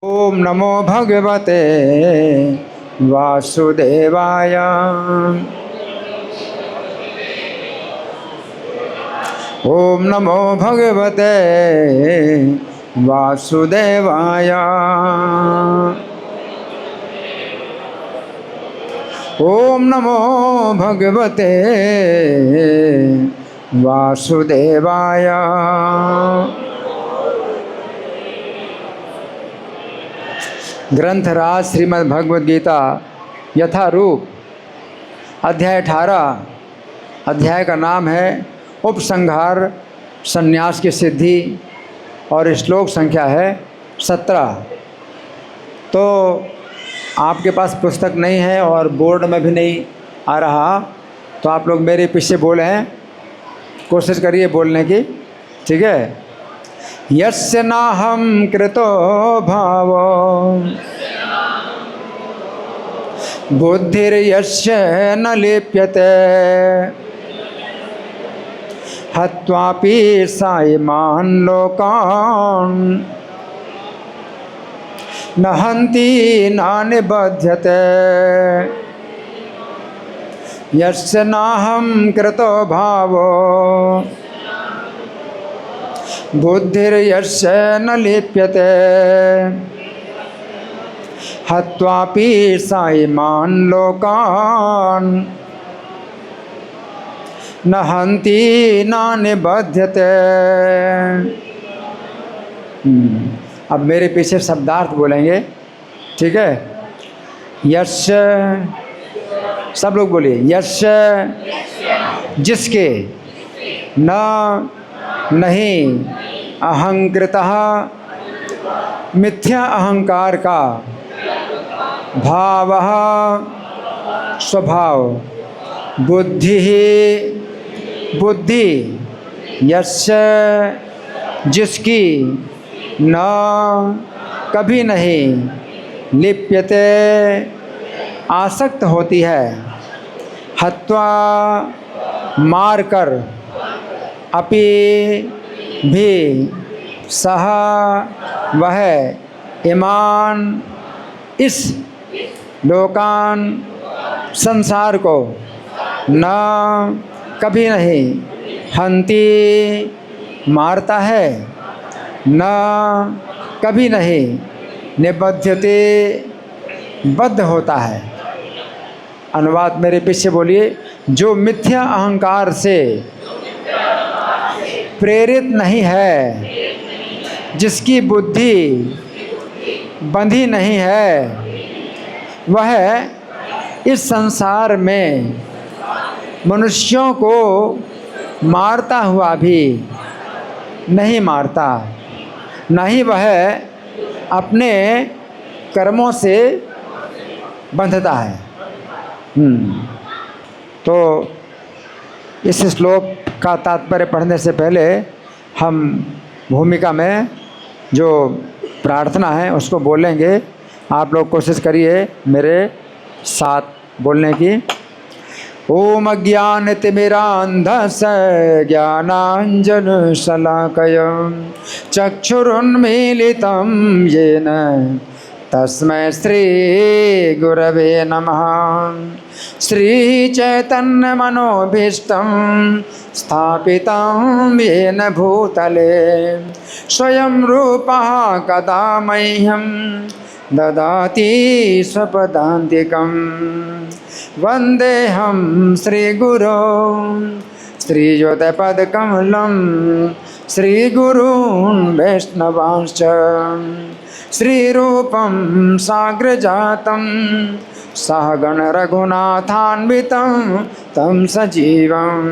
ओम नमो भगवते वासुदेवाय। ओम नमो भगवते वासुदेवाय। ओम नमो भगवते वासुदेवाय। ग्रंथराज श्रीमद् भगवद गीता यथारूप अध्याय 18। अध्याय का नाम है उपसंहार संन्यास की सिद्धि और श्लोक संख्या है 17। तो आपके पास पुस्तक नहीं है और बोर्ड में भी नहीं आ रहा, तो आप लोग मेरे पीछे बोले हैं, कोशिश करिए बोलने की, ठीक है। यस्य नाहं कृतो भावो बुद्धिर्यस्य न लिप्यते हत्वापि साइमान् लोकान् न हन्ति न निबध्यते। यस्य नाहं कृतो भावो बुद्धिर्यस्य न लिप्यते हत्वापि साइमान् लोकान् न हन्ति न निबध्यते। अब मेरे पीछे शब्दार्थ बोलेंगे, ठीक है। यस्य, सब लोग बोलिए, यस्य जिसके, न नहीं, अहंकृतः मिथ्या अहंकार का, भावः स्वभाव, बुद्धि बुद्धि, यस्य जिसकी, न कभी नहीं, लिप्यते आसक्त होती है, हत्वा मार कर, अपि भी, सह वह, ईमान इस, लोकान संसार को, न कभी नहीं, हंति मारता है, न कभी नहीं, निबध्यते बद्ध होता है। अनुवाद मेरे पीछे बोलिए। जो मिथ्या अहंकार से प्रेरित नहीं है, जिसकी बुद्धि बंधी नहीं है, वह इस संसार में मनुष्यों को मारता हुआ भी नहीं मारता, न ही वह अपने कर्मों से बंधता है। तो इस श्लोक का तात्पर्य पढ़ने से पहले हम भूमिका में जो प्रार्थना है उसको बोलेंगे। आप लोग कोशिश करिए मेरे साथ बोलने की। ओम अज्ञानतिमिरान्धस्य ज्ञानाञ्जनशलाकया चक्षुरुन्मीलितं येन तस्मै श्री गुरवे नमः। श्रीचैतन्यमनोभीष्टं स्थापितं येन भूतले स्वयं रूपः कदा मह्यं ददाति स्वपदान्तिकं। वन्देऽहं श्रीगुरो श्रीयुतपदकमलं श्रीगुरून् वैष्णवांश्च श्रीरूपं साग्रजातं सहगण रघुनाथान्वितं तं सजीवं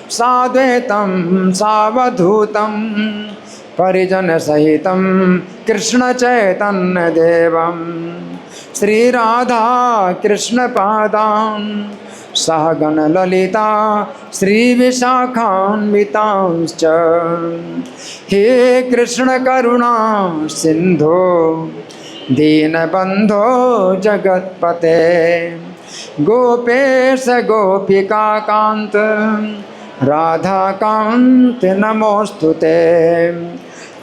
साद्वैतं सावधूतं परिजनसहितं कृष्णचैतन्यदेवं श्रीराधा कृष्णपादान् सहगण ललिता श्रीविशाखान्वितांश्च। हे कृष्ण करुणा सिंधो दीनबंधो जगत्पते गोपेश गोपिकाकांत राधाकांत नमोस्तुते।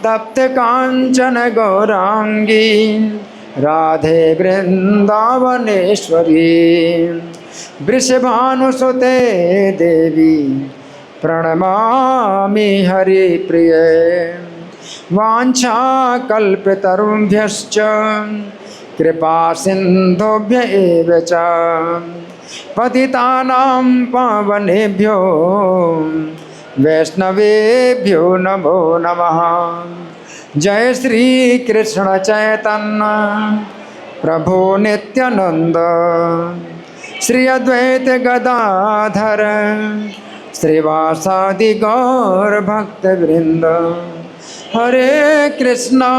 तप्त कांचन गौरांगी राधे वृंदावनेश्वरी वृषभानुसुते देवी प्रणमामि हरिप्रिय वाञ्छाकल्पतरुभ्यश्च कृपा सिन्धुभ्य एव च पतितानां पावनेभ्यो वैष्णवेभ्यो नमो नमः। जय श्री कृष्ण चैतन्य प्रभु नित्यानंद श्री अद्वैत गदाधर श्रीवासादि गौर भक्त वृंद। हरे कृष्णा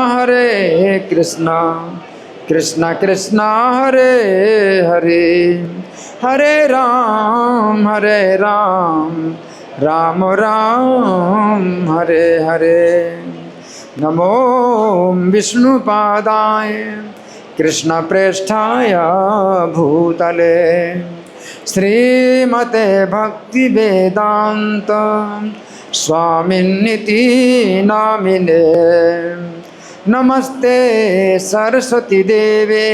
कृष्ण कृष्ण हरे हरे, हरे राम राम राम हरे हरे। नमो विष्णुपादाय कृष्ण प्रेष्ठाय भूतले श्रीमते भक्ति वेदांत स्वामिन्निति नामिने। नमस्ते सरस्वती देवे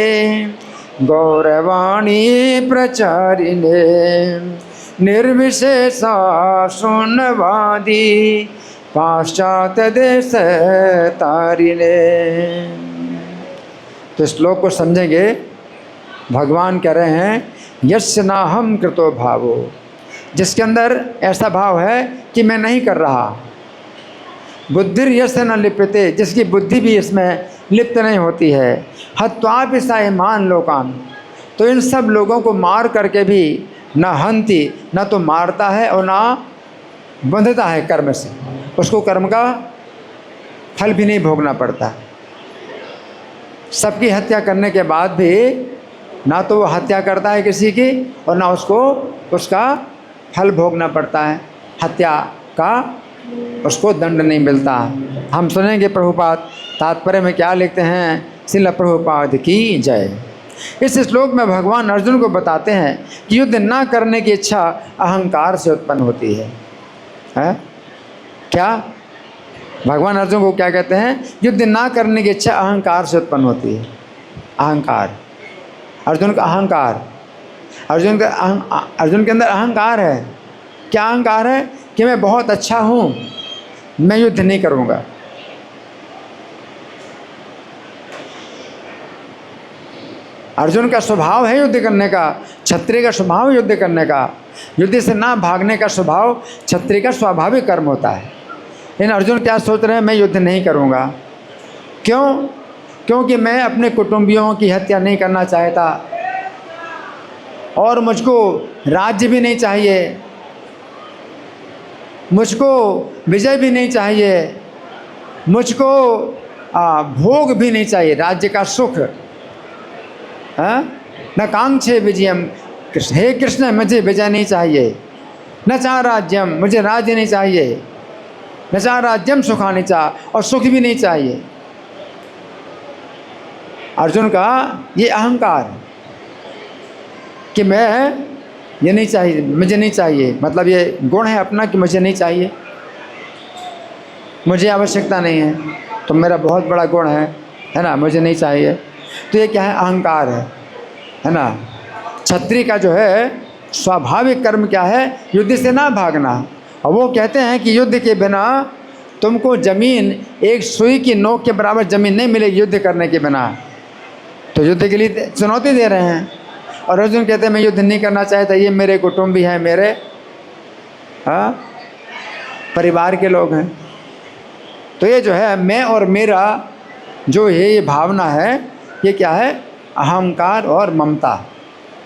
गौरवाणी प्रचारिणे निर्विशेषा शून्यवादी पाश्चात्य देश तारिणे। तो श्लोक को समझेंगे। भगवान कह रहे हैं यस्य नाहं कृतो भावो, जिसके अंदर ऐसा भाव है कि मैं नहीं कर रहा। बुद्धिर यस्य न लिप्यते, जिसकी बुद्धि भी इसमें लिप्त नहीं होती है। हत्वापि सायमान लोकान, तो इन सब लोगों को मार करके भी न हंति, न तो मारता है और ना बंधता है कर्म से, उसको कर्म का फल भी नहीं भोगना पड़ता। सबकी हत्या करने के बाद भी ना तो वो हत्या करता है किसी की और ना उसको उसका फल भोगना पड़ता है, हत्या का उसको दंड नहीं मिलता। हम सुनेंगे प्रभुपाद तात्पर्य में क्या लिखते हैं। श्रील प्रभुपाद की जय। इस श्लोक में भगवान अर्जुन को बताते हैं कि युद्ध ना करने की इच्छा अहंकार से उत्पन्न होती है। क्या भगवान अर्जुन को क्या कहते हैं? युद्ध ना करने की इच्छा अहंकार से उत्पन्न होती है। अहंकार, अर्जुन का अहंकार, अर्जुन के अंदर अहंकार है। क्या अहंकार है? कि मैं बहुत अच्छा हूँ, मैं युद्ध नहीं करूँगा। अर्जुन का स्वभाव है युद्ध करने का, क्षत्रिय का स्वभाव है युद्ध करने का। युद्ध से ना भागने का स्वभाव क्षत्रिय का स्वाभाविक कर्म होता है। लेकिन अर्जुन क्या सोच रहे हैं? मैं युद्ध नहीं करूँगा। क्यों? क्योंकि मैं अपने कुटुंबियों की हत्या नहीं करना चाहता और मुझको राज्य भी नहीं चाहिए, मुझको विजय भी नहीं चाहिए, मुझको भोग भी नहीं चाहिए, राज्य का सुख। न कांक्षे विजयम, हे कृष्ण मुझे विजय नहीं चाहिए। न चाह राज्यम, मुझे राज्य नहीं चाहिए। न चाह राज्यम सुखानी चाह, और सुख भी नहीं चाहिए। अर्जुन का ये अहंकार कि मैं ये नहीं चाहिए, मुझे नहीं चाहिए, मतलब ये गुण है अपना कि मुझे नहीं चाहिए, मुझे आवश्यकता नहीं है, तो मेरा बहुत बड़ा गुण है ना, मुझे नहीं चाहिए। तो ये क्या है? अहंकार है ना। क्षत्रिय का जो है स्वाभाविक कर्म क्या है? युद्ध से ना भागना। और वो कहते हैं कि युद्ध के बिना तुमको ज़मीन, एक सुई की नोक के बराबर ज़मीन नहीं मिलेगी युद्ध करने के बिना। तो युद्ध के लिए चुनौती दे रहे हैं। और अर्जुन कहते हैं मैं युद्ध नहीं करना चाहता, ये मेरे कुटुंबी हैं, मेरे परिवार के लोग हैं। तो ये जो है मैं और मेरा जो है ये भावना है, ये क्या है? अहंकार और ममता।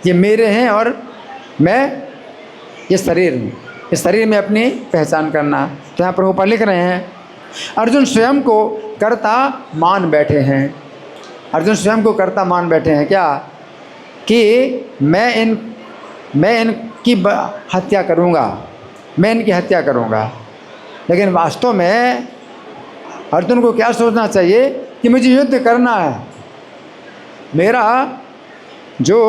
ये मेरे हैं और मैं ये शरीर हूँ, इस शरीर में अपनी पहचान करना। तो यहाँ प्रभुपाद लिख रहे हैं अर्जुन स्वयं को कर्ता मान बैठे हैं। अर्जुन स्वयं को कर्ता मान बैठे हैं क्या? कि मैं इनकी हत्या करूँगा, मैं इनकी हत्या करूँगा। लेकिन वास्तव में अर्जुन को क्या सोचना चाहिए कि मुझे युद्ध करना है। मेरा जो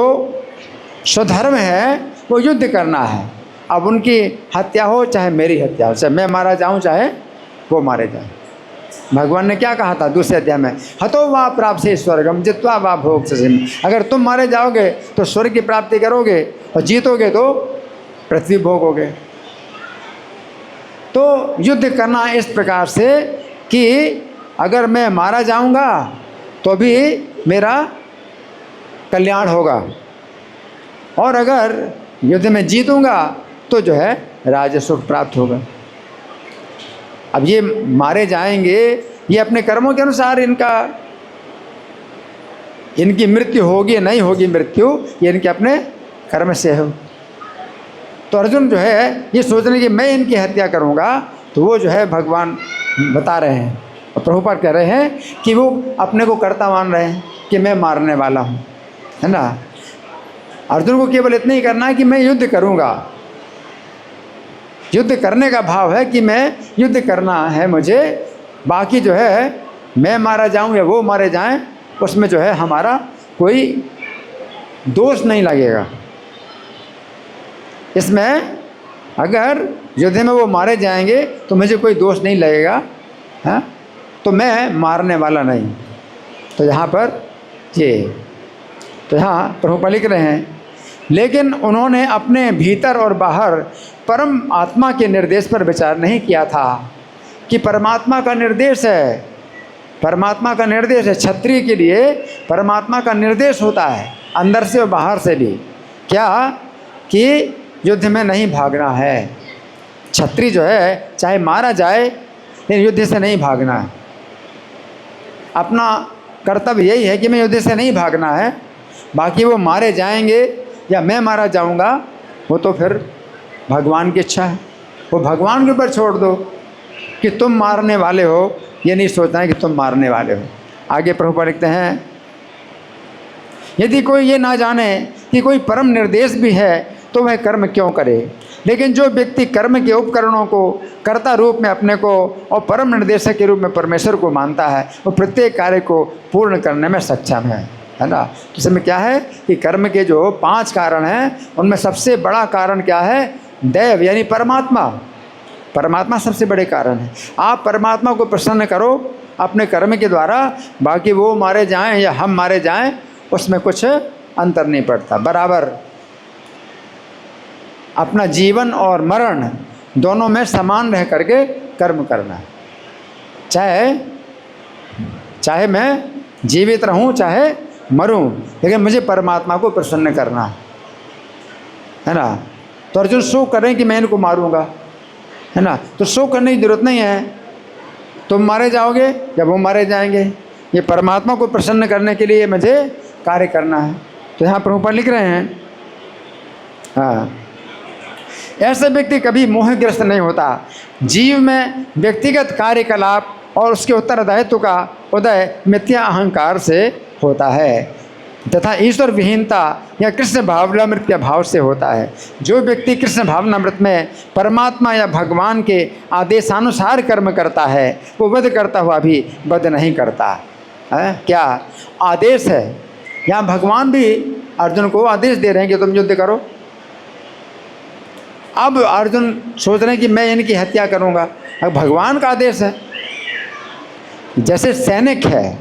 स्वधर्म है वो युद्ध करना है। अब उनकी हत्या हो चाहे मेरी हत्या हो, चाहे मैं मारा जाऊं चाहे वो मारे जाए, भगवान ने क्या कहा था दूसरे अध्याय में, हतो वा प्राप्त से स्वर्गम जित्वा वा भोग ससिम। अगर तुम मारे जाओगे तो स्वर्ग की प्राप्ति करोगे और जीतोगे तो पृथ्वी भोगोगे। तो युद्ध करना इस प्रकार से कि अगर मैं मारा जाऊंगा तो भी मेरा कल्याण होगा, और अगर युद्ध में जीतूंगा तो जो है राज्य सुख प्राप्त होगा। अब ये मारे जाएंगे, ये अपने कर्मों के अनुसार इनकी मृत्यु होगी नहीं होगी, मृत्यु ये इनके अपने कर्म से हो। तो अर्जुन जो है ये सोच रहे कि मैं इनकी हत्या करूंगा, तो वो जो है भगवान बता रहे हैं और प्रभुपाद कह रहे हैं कि वो अपने को कर्ता मान रहे हैं कि मैं मारने वाला हूँ, है ना। अर्जुन को केवल इतना ही करना है कि मैं युद्ध करूंगा। युद्ध करने का भाव है कि मैं युद्ध करना है मुझे, बाकी जो है मैं मारा जाऊं या वो मारे जाएं उसमें जो है हमारा कोई दोष नहीं लगेगा। इसमें अगर युद्ध में वो मारे जाएंगे तो मुझे कोई दोष नहीं लगेगा, हाँ, तो मैं मारने वाला नहीं। तो यहाँ पर ये तो यहाँ प्रभुपाद लिख रहे हैं, लेकिन उन्होंने अपने भीतर और बाहर परम आत्मा के निर्देश पर विचार नहीं किया था कि परमात्मा का निर्देश है, परमात्मा का निर्देश है। क्षत्रिय के लिए परमात्मा का निर्देश होता है अंदर से और बाहर से भी, क्या कि युद्ध में नहीं भागना है। क्षत्रिय जो है चाहे मारा जाए लेकिन युद्ध से नहीं भागना है। अपना कर्तव्य यही है कि मैं युद्ध से नहीं भागना है, बाकी वो मारे जाएंगे या मैं मारा जाऊंगा वो तो फिर भगवान की इच्छा है, वो भगवान के ऊपर छोड़ दो कि तुम मारने वाले हो, ये नहीं सोचना है कि तुम मारने वाले हो। आगे प्रभुपाद लिखते हैं, यदि कोई ये ना जाने कि कोई परम निर्देश भी है तो वह कर्म क्यों करे, लेकिन जो व्यक्ति कर्म के उपकरणों को कर्ता रूप में अपने को और परम निर्देशक के रूप में परमेश्वर को मानता है, वो प्रत्येक कार्य को पूर्ण करने में सक्षम है ना। तो इसमें क्या है कि कर्म के जो 5 कारण हैं उनमें सबसे बड़ा कारण क्या है, दैव यानी परमात्मा। परमात्मा सबसे बड़े कारण है। आप परमात्मा को प्रसन्न करो अपने कर्म के द्वारा, बाकी वो मारे जाएं या हम मारे जाएं उसमें कुछ अंतर नहीं पड़ता, बराबर अपना जीवन और मरण दोनों में समान रह करके कर्म करना है। चाहे मैं जीवित रहूं चाहे मरूं, लेकिन मुझे परमात्मा को प्रसन्न करना है ना। तो अर्जुन शोक करें कि मैं इनको मारूंगा, है ना, तो शोक करने की जरूरत नहीं है। तुम मारे जाओगे या वो मारे जाएंगे, ये परमात्मा को प्रसन्न करने के लिए मुझे कार्य करना है। तो यहाँ प्रभुपाद लिख रहे हैं, हाँ, ऐसा व्यक्ति कभी मोहग्रस्त नहीं होता। जीव में व्यक्तिगत कार्यकलाप और उसके उत्तरदायित्व का उदय मिथ्या अहंकार से होता है तथा ईश्वर विहीनता या कृष्ण भावनामृत के भाव से होता है। जो व्यक्ति कृष्ण भावनामृत में परमात्मा या भगवान के आदेशानुसार कर्म करता है वो वध करता हुआ भी वध नहीं करता है। क्या आदेश है, यहाँ भगवान भी अर्जुन को आदेश दे रहे हैं कि तुम युद्ध करो। अब अर्जुन सोच रहे हैं कि मैं इनकी हत्या करूँगा, अब भगवान का आदेश है। जैसे सैनिक है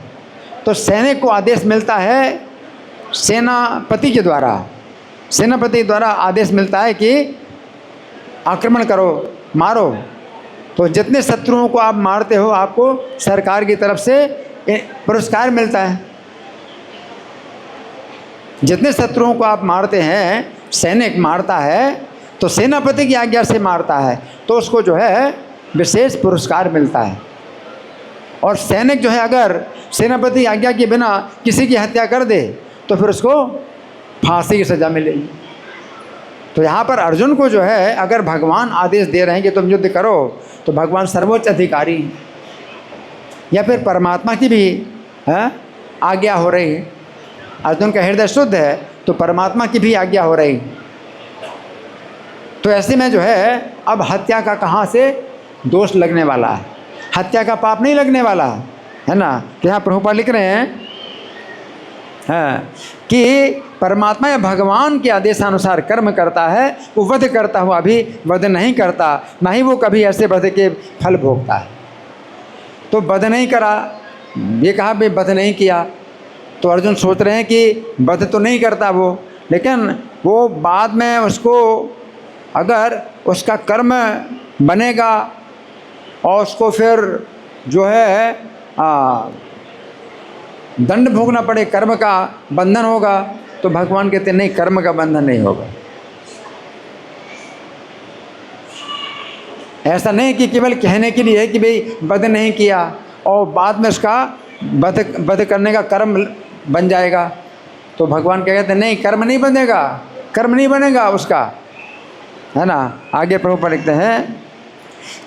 तो सैनिक को आदेश मिलता है सेनापति के द्वारा, सेनापति द्वारा आदेश मिलता है कि आक्रमण करो, मारो। तो जितने शत्रुओं को आप मारते हो आपको सरकार की तरफ से पुरस्कार मिलता है। जितने शत्रुओं को आप मारते हैं, सैनिक मारता है तो सेनापति की आज्ञा से मारता है तो उसको जो है विशेष पुरस्कार मिलता है। और सैनिक जो है अगर सेनापति आज्ञा के बिना किसी की हत्या कर दे तो फिर उसको फांसी की सज़ा मिलेगी। तो यहाँ पर अर्जुन को जो है अगर भगवान आदेश दे रहे हैं कि तुम युद्ध करो तो भगवान सर्वोच्च अधिकारी हैं, या फिर परमात्मा की भी आज्ञा हो रही है। अर्जुन का हृदय शुद्ध है तो परमात्मा की भी आज्ञा हो रही। तो ऐसे में जो है अब हत्या का कहाँ से दोष लगने वाला है, हत्या का पाप नहीं लगने वाला है ना। तो यहाँ प्रभुपाद लिख रहे हैं कि परमात्मा या भगवान के आदेशानुसार कर्म करता है वो वध करता हुआ भी वध नहीं करता, ना ही वो कभी ऐसे वध के फल भोगता है। तो वध नहीं करा, ये कहा भाई वध नहीं किया। तो अर्जुन सोच रहे हैं कि वध तो नहीं करता वो, लेकिन वो बाद में उसको अगर उसका कर्म बनेगा और उसको फिर जो है दंड भोगना पड़े, कर्म का बंधन होगा, तो भगवान कहते नहीं, कर्म का बंधन नहीं होगा। ऐसा नहीं कि केवल कहने के लिए है कि भाई वध नहीं किया और बाद में उसका वध करने का कर्म बन जाएगा। तो भगवान क्या कहते हैं, नहीं, कर्म नहीं बनेगा, कर्म नहीं बनेगा उसका, है ना। आगे प्रभुपाद लिखते हैं,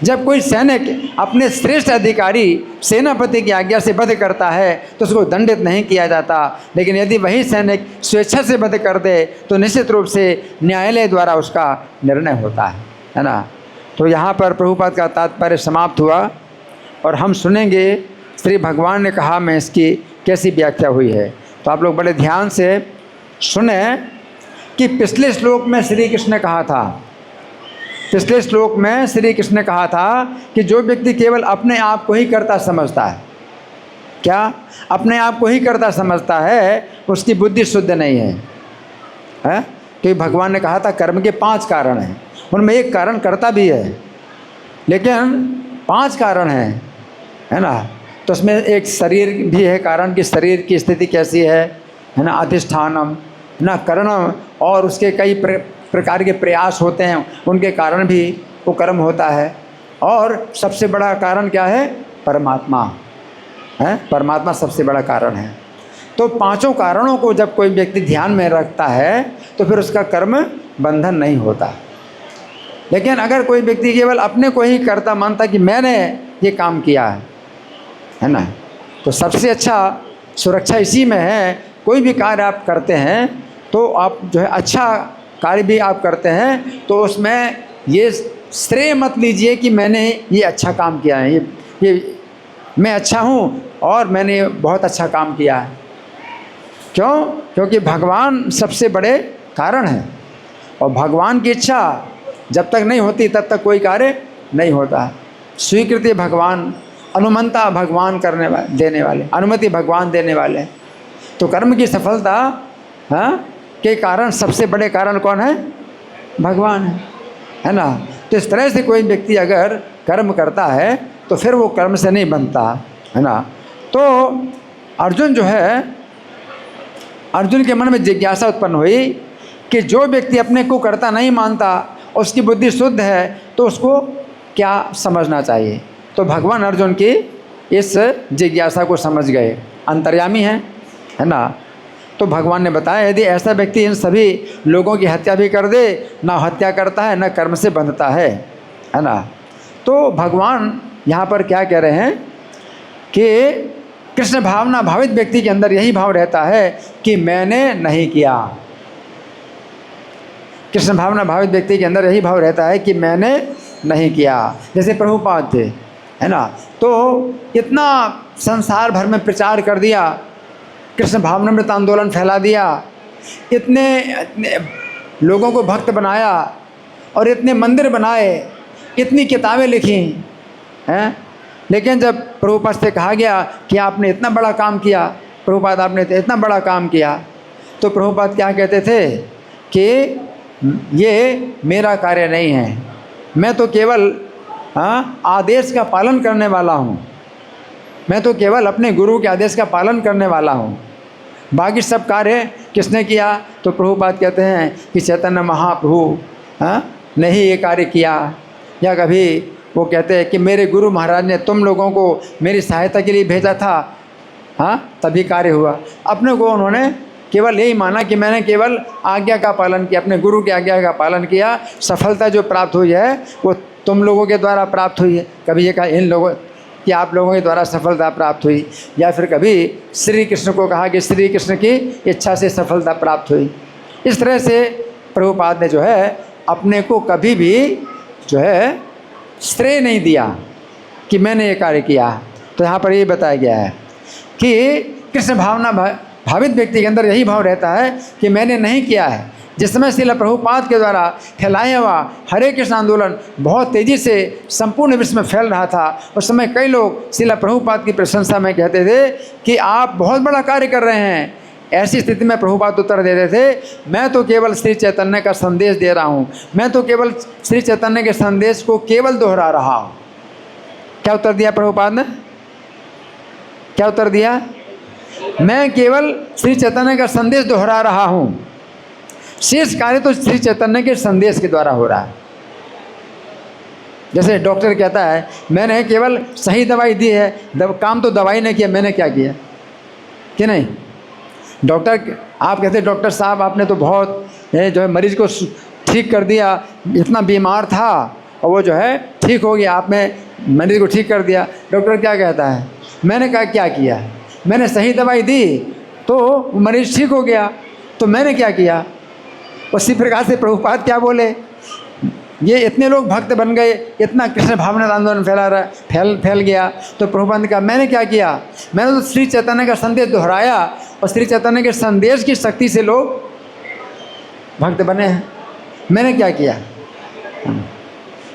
जब कोई सैनिक अपने श्रेष्ठ अधिकारी सेनापति की आज्ञा से वध करता है तो उसको दंडित नहीं किया जाता, लेकिन यदि वही सैनिक स्वेच्छा से वध कर दे तो निश्चित रूप से न्यायालय द्वारा उसका निर्णय होता है ना। तो यहाँ पर प्रभुपाद का तात्पर्य समाप्त हुआ और हम सुनेंगे श्री भगवान ने कहा में इसकी कैसी व्याख्या हुई है। तो आप लोग बड़े ध्यान से सुने कि पिछले श्लोक में श्री कृष्ण ने कहा था, पिछले श्लोक में श्री कृष्ण ने कहा था कि जो व्यक्ति केवल अपने आप को ही करता समझता है, क्या अपने आप को ही करता समझता है, उसकी बुद्धि शुद्ध नहीं है। तो भगवान ने कहा था कर्म के 5 कारण हैं, उनमें एक कारण कर्ता भी है, लेकिन 5 कारण हैं, है ना। तो उसमें एक शरीर भी है कारण कि शरीर की स्थिति कैसी है ना, अधिष्ठानम ना, करणम, और उसके कई प्रकार के प्रयास होते हैं, उनके कारण भी वो कर्म होता है। और सबसे बड़ा कारण क्या है, परमात्मा है, परमात्मा सबसे बड़ा कारण है। तो 5 कारणों को जब कोई व्यक्ति ध्यान में रखता है तो फिर उसका कर्म बंधन नहीं होता। लेकिन अगर कोई व्यक्ति केवल अपने को ही करता मानता कि मैंने ये काम किया है ना, तो सबसे अच्छा सुरक्षा इसी में है। कोई भी कार्य आप करते हैं तो आप जो है अच्छा कार्य भी आप करते हैं तो उसमें ये श्रेय मत लीजिए कि मैंने ये अच्छा काम किया है, ये मैं अच्छा हूँ और मैंने बहुत अच्छा काम किया है। क्यों? क्योंकि भगवान सबसे बड़े कारण हैं और भगवान की इच्छा जब तक नहीं होती तब तक कोई कार्य नहीं होता। स्वीकृति भगवान, अनुमंता भगवान करने वाले, देने वाले, अनुमति भगवान देने वाले। तो कर्म की सफलता के कारण सबसे बड़े कारण कौन है? भगवान है ना। तो इस तरह से कोई व्यक्ति अगर कर्म करता है तो फिर वो कर्म से नहीं बनता, है ना। तो अर्जुन जो है, अर्जुन के मन में जिज्ञासा उत्पन्न हुई कि जो व्यक्ति अपने को कर्ता नहीं मानता, उसकी बुद्धि शुद्ध है, तो उसको क्या समझना चाहिए। तो भगवान अर्जुन की इस जिज्ञासा को समझ गए, अंतर्यामी है ना। तो भगवान ने बताया यदि ऐसा व्यक्ति इन सभी लोगों की हत्या भी कर दे, ना हत्या करता है ना कर्म से बंधता है ना। तो भगवान यहाँ पर क्या कह रहे हैं कि कृष्ण भावना भावित व्यक्ति के अंदर यही भाव रहता है कि मैंने नहीं किया। कृष्ण भावना भावित व्यक्ति के अंदर यही भाव रहता है कि मैंने नहीं किया। जैसे प्रभुपाद थे, है ना, तो इतना संसार भर में प्रचार कर दिया, कृष्ण भावनामृत आंदोलन फैला दिया, इतने लोगों को भक्त बनाया और इतने मंदिर बनाए, इतनी किताबें लिखी हैं। लेकिन जब प्रभुपाद से कहा गया कि आपने इतना बड़ा काम किया, प्रभुपाद आपने इतना बड़ा काम किया, तो प्रभुपाद क्या कहते थे कि ये मेरा कार्य नहीं है, मैं तो केवल आदेश का पालन करने वाला हूँ, मैं तो केवल अपने गुरु के आदेश का पालन करने वाला हूँ, बाकी सब कार्य किसने किया। तो प्रभुपाद कहते हैं कि चैतन्य महाप्रभु ने ही ये कार्य किया। या कभी वो कहते हैं कि मेरे गुरु महाराज ने तुम लोगों को मेरी सहायता के लिए भेजा था, तभी कार्य हुआ। अपने को उन्होंने केवल यही माना कि मैंने केवल आज्ञा का पालन किया, अपने गुरु की आज्ञा का पालन किया, सफलता जो प्राप्त हुई है वो तुम लोगों के द्वारा प्राप्त हुई है। कभी ये कहा इन लोगों कि आप लोगों के द्वारा सफलता प्राप्त हुई, या फिर कभी श्री कृष्ण को कहा कि श्री कृष्ण की इच्छा से सफलता प्राप्त हुई। इस तरह से प्रभुपाद ने जो है अपने को कभी भी जो है श्रेय नहीं दिया कि मैंने ये कार्य किया। तो यहाँ पर ये बताया गया है कि कृष्ण भावना भावित व्यक्ति के अंदर यही भाव रहता है कि मैंने नहीं किया है। जिस समय श्रील प्रभुपाद के द्वारा फैलाया हुआ हरे कृष्ण आंदोलन बहुत तेज़ी से संपूर्ण विश्व में फैल रहा था, उस समय कई लोग श्रील प्रभुपाद की प्रशंसा में कहते थे कि आप बहुत बड़ा कार्य कर रहे हैं। ऐसी स्थिति में प्रभुपाद उत्तर देते थे, मैं तो केवल श्री चैतन्य का संदेश दे रहा हूँ, मैं तो केवल श्री चैतन्य के संदेश को केवल दोहरा रहा हूँ। क्या उत्तर दिया प्रभुपाद ने? क्या उत्तर दिया? मैं केवल श्री चैतन्य का संदेश दोहरा रहा हूँ, शेष कार्य तो श्री चैतन्य के संदेश के द्वारा हो रहा है। जैसे डॉक्टर कहता है मैंने केवल सही दवाई दी है, काम तो दवाई ने किया, मैंने क्या किया कि नहीं? डॉक्टर, आप कहते डॉक्टर साहब आपने तो बहुत जो है मरीज को ठीक कर दिया, इतना बीमार था और वो जो है ठीक हो गया, आपने मरीज को ठीक कर दिया। डॉक्टर क्या कहता है, मैंने क्या किया? मैंने सही दवाई दी तो मरीज ठीक हो गया, तो मैंने क्या किया? उसी प्रकार से प्रभुपाद क्या बोले, ये इतने लोग भक्त बन गए, इतना कृष्ण भावना आंदोलन फैल गया, तो प्रभुपाद ने कहा मैंने क्या किया? मैंने तो श्री चैतन्य का संदेश दोहराया और श्री चैतन्य के संदेश की शक्ति से लोग भक्त बने हैं। मैंने क्या किया?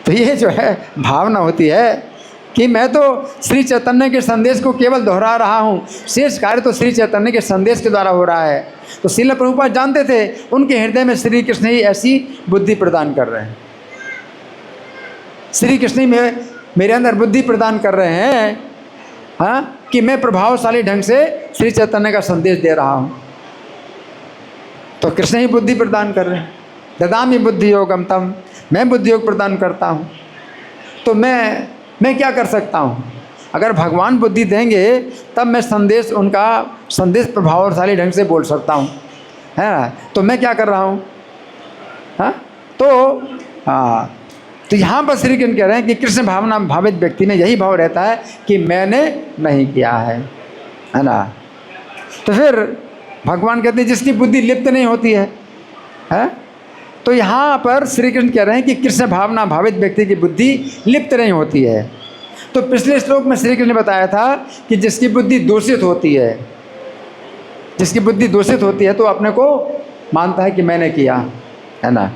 तो ये जो है भावना होती है कि मैं तो श्री चैतन्य के संदेश को केवल दोहरा रहा हूँ, शेष कार्य तो श्री चैतन्य के संदेश के द्वारा हो रहा है। तो श्रील प्रभुपाद जानते थे उनके हृदय में श्री कृष्ण ही ऐसी बुद्धि प्रदान कर रहे हैं, श्री कृष्ण ही मेरे अंदर बुद्धि प्रदान कर रहे हैं, हाँ, कि मैं प्रभावशाली ढंग से श्री चैतन्य का संदेश दे रहा हूँ। तो कृष्ण ही बुद्धि प्रदान कर रहे हैं। ददामि बुद्धि योगम तम, मैं बुद्धि योग प्रदान करता हूँ। तो मैं क्या कर सकता हूँ? अगर भगवान बुद्धि देंगे तब मैं उनका संदेश प्रभावशाली ढंग से बोल सकता हूँ, है ना? तो मैं क्या कर रहा हूँ? हाँ, तो यहाँ पर श्री कृष्ण कह रहे हैं कि कृष्ण भावना भावित व्यक्ति में यही भाव रहता है कि मैंने नहीं किया है ना? तो फिर भगवान कहते हैं जिसकी बुद्धि लिप्त नहीं होती है, तो यहाँ पर श्री कृष्ण कह रहे हैं कि कृष्ण भावना भावित व्यक्ति की बुद्धि लिप्त नहीं होती है। तो पिछले श्लोक में श्री कृष्ण ने बताया था कि जिसकी बुद्धि दूषित होती है, जिसकी बुद्धि दूषित होती है तो अपने को मानता है कि मैंने किया, है ना?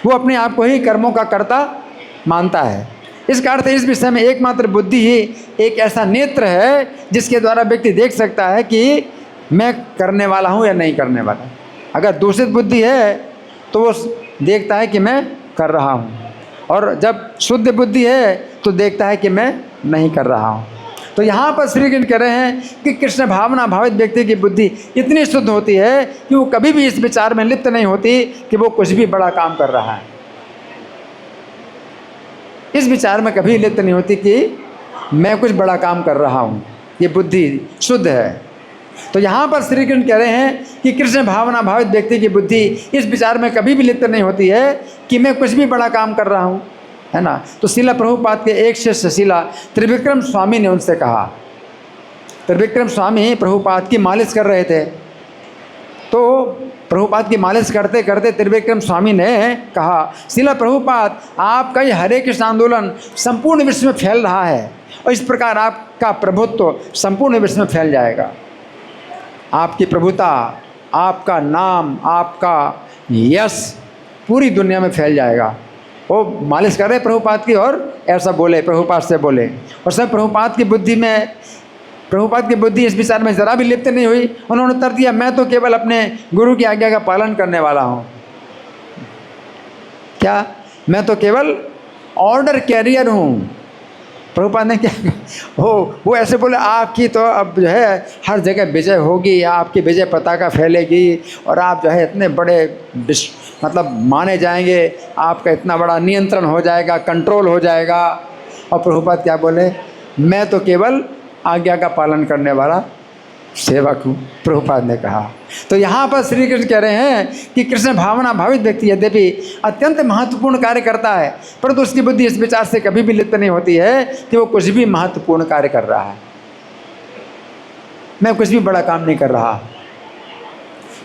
वो अपने आप को ही कर्मों का कर्ता मानता है। इसका अर्थ इस विषय में एकमात्र बुद्धि ही एक ऐसा नेत्र है जिसके द्वारा व्यक्ति देख सकता है कि मैं करने वाला हूँ या नहीं करने वाला। अगर दूषित बुद्धि है तो वो देखता है कि मैं कर रहा हूँ, और जब शुद्ध बुद्धि है तो देखता है कि मैं नहीं कर रहा हूँ। तो यहाँ पर श्री कृष्ण कह रहे हैं कि कृष्ण भावना भावित व्यक्ति की बुद्धि इतनी शुद्ध होती है कि वो कभी भी इस विचार में लिप्त नहीं होती कि वो कुछ भी बड़ा काम कर रहा है। इस विचार में कभी लिप्त नहीं होती कि मैं कुछ बड़ा काम कर रहा हूँ। ये बुद्धि शुद्ध है। तो यहाँ पर श्री कृष्ण कह रहे हैं कि कृष्ण भावना भावित व्यक्ति की बुद्धि इस विचार में कभी भी लिप्त नहीं होती है कि मैं कुछ भी बड़ा काम कर रहा हूँ, है ना? तो श्रील प्रभुपाद के एक शिष्य श्रीला त्रिविक्रम स्वामी ने उनसे कहा, त्रिविक्रम स्वामी प्रभुपाद की मालिश कर रहे थे, तो प्रभुपाद की मालिश करते करते त्रिविक्रम स्वामी ने कहा, श्रील प्रभुपाद आपका ये हरे कृष्ण आंदोलन संपूर्ण विश्व में फैल रहा है और इस प्रकार आपका प्रभुत्व संपूर्ण विश्व में फैल जाएगा। आपकी प्रभुता, आपका नाम, आपका यश पूरी दुनिया में फैल जाएगा। वो मालिश कर रहे प्रभुपाद की और ऐसा बोले, प्रभुपाद से बोले, और सब प्रभुपाद की बुद्धि इस विचार में ज़रा भी लिप्त नहीं हुई। उन्होंने उत्तर दिया, मैं तो केवल अपने गुरु की आज्ञा का पालन करने वाला हूँ। क्या? मैं तो केवल ऑर्डर कैरियर हूँ। प्रभुपाद ने क्या वो ऐसे बोले, आपकी तो अब जो है हर जगह विजय होगी, आपकी विजय पताका फैलेगी और आप जो है इतने बड़े मतलब माने जाएंगे, आपका इतना बड़ा नियंत्रण हो जाएगा, कंट्रोल हो जाएगा। और प्रभुपाद क्या बोले, मैं तो केवल आज्ञा का पालन करने वाला सेवक हूँ, प्रभुपाद ने कहा। तो यहाँ पर श्री कृष्ण कह रहे हैं कि कृष्ण भावना भावित व्यक्ति यद्यपि अत्यंत महत्वपूर्ण कार्य करता है, परंतु उसकी बुद्धि इस विचार से कभी भी लिप्त नहीं होती है कि वो कुछ भी महत्वपूर्ण कार्य कर रहा है, मैं कुछ भी बड़ा काम नहीं कर रहा।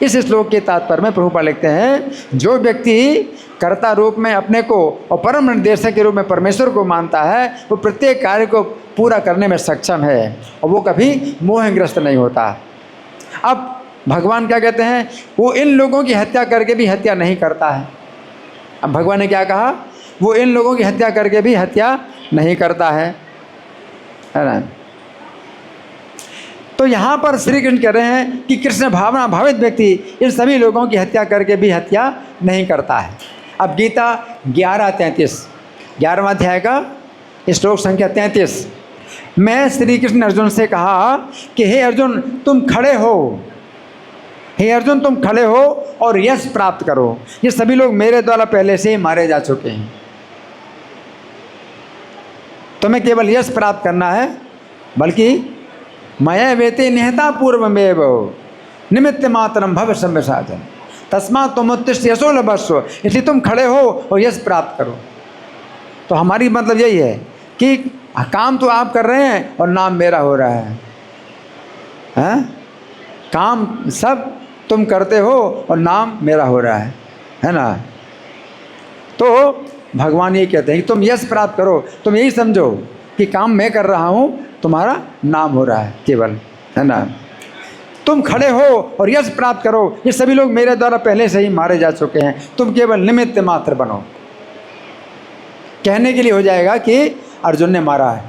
इस श्लोक के तात्पर्य में प्रभुपाद लिखते हैं, जो व्यक्ति कर्ता रूप में अपने को और परम निर्देशक के रूप में परमेश्वर को मानता है, वो प्रत्येक कार्य को पूरा करने में सक्षम है और वो कभी मोहग्रस्त नहीं होता। अब भगवान क्या कहते हैं, वो इन लोगों की हत्या करके भी हत्या नहीं करता है। अब भगवान ने क्या कहा, वो इन लोगों की हत्या करके भी हत्या नहीं करता है ना। तो यहाँ पर श्री कृष्ण कह रहे हैं कि कृष्ण भावना भावित व्यक्ति इन सभी लोगों की हत्या करके भी हत्या नहीं करता है। अब गीता 11:33, 11वां अध्याय का श्लोक संख्या 33 में श्री कृष्ण अर्जुन से कहा कि हे अर्जुन तुम खड़े हो, हे अर्जुन तुम खड़े हो और यश प्राप्त करो। ये सभी लोग मेरे द्वारा पहले से ही मारे जा चुके हैं, तुम्हें केवल यश प्राप्त करना है, बल्कि मया वेते निहता पूर्वमेव निमित्त मात्रम भव सम्य साधन तस्मात् त्वमुत्तिष्ठ यशो लभस्व। इसलिए तुम खड़े हो और यश प्राप्त करो। तो हमारी मतलब यही है कि काम तो आप कर रहे हैं और नाम मेरा हो रहा है, हैं? काम सब तुम करते हो और नाम मेरा हो रहा है ना। तो भगवान ये कहते हैं कि तुम यश प्राप्त करो, तुम यही समझो कि काम मैं कर रहा हूँ, तुम्हारा नाम हो रहा है केवल, है ना। तुम खड़े हो और यश प्राप्त करो। ये सभी लोग मेरे द्वारा पहले से ही मारे जा चुके हैं, तुम केवल निमित्त मात्र बनो। कहने के लिए हो जाएगा कि अर्जुन ने मारा है,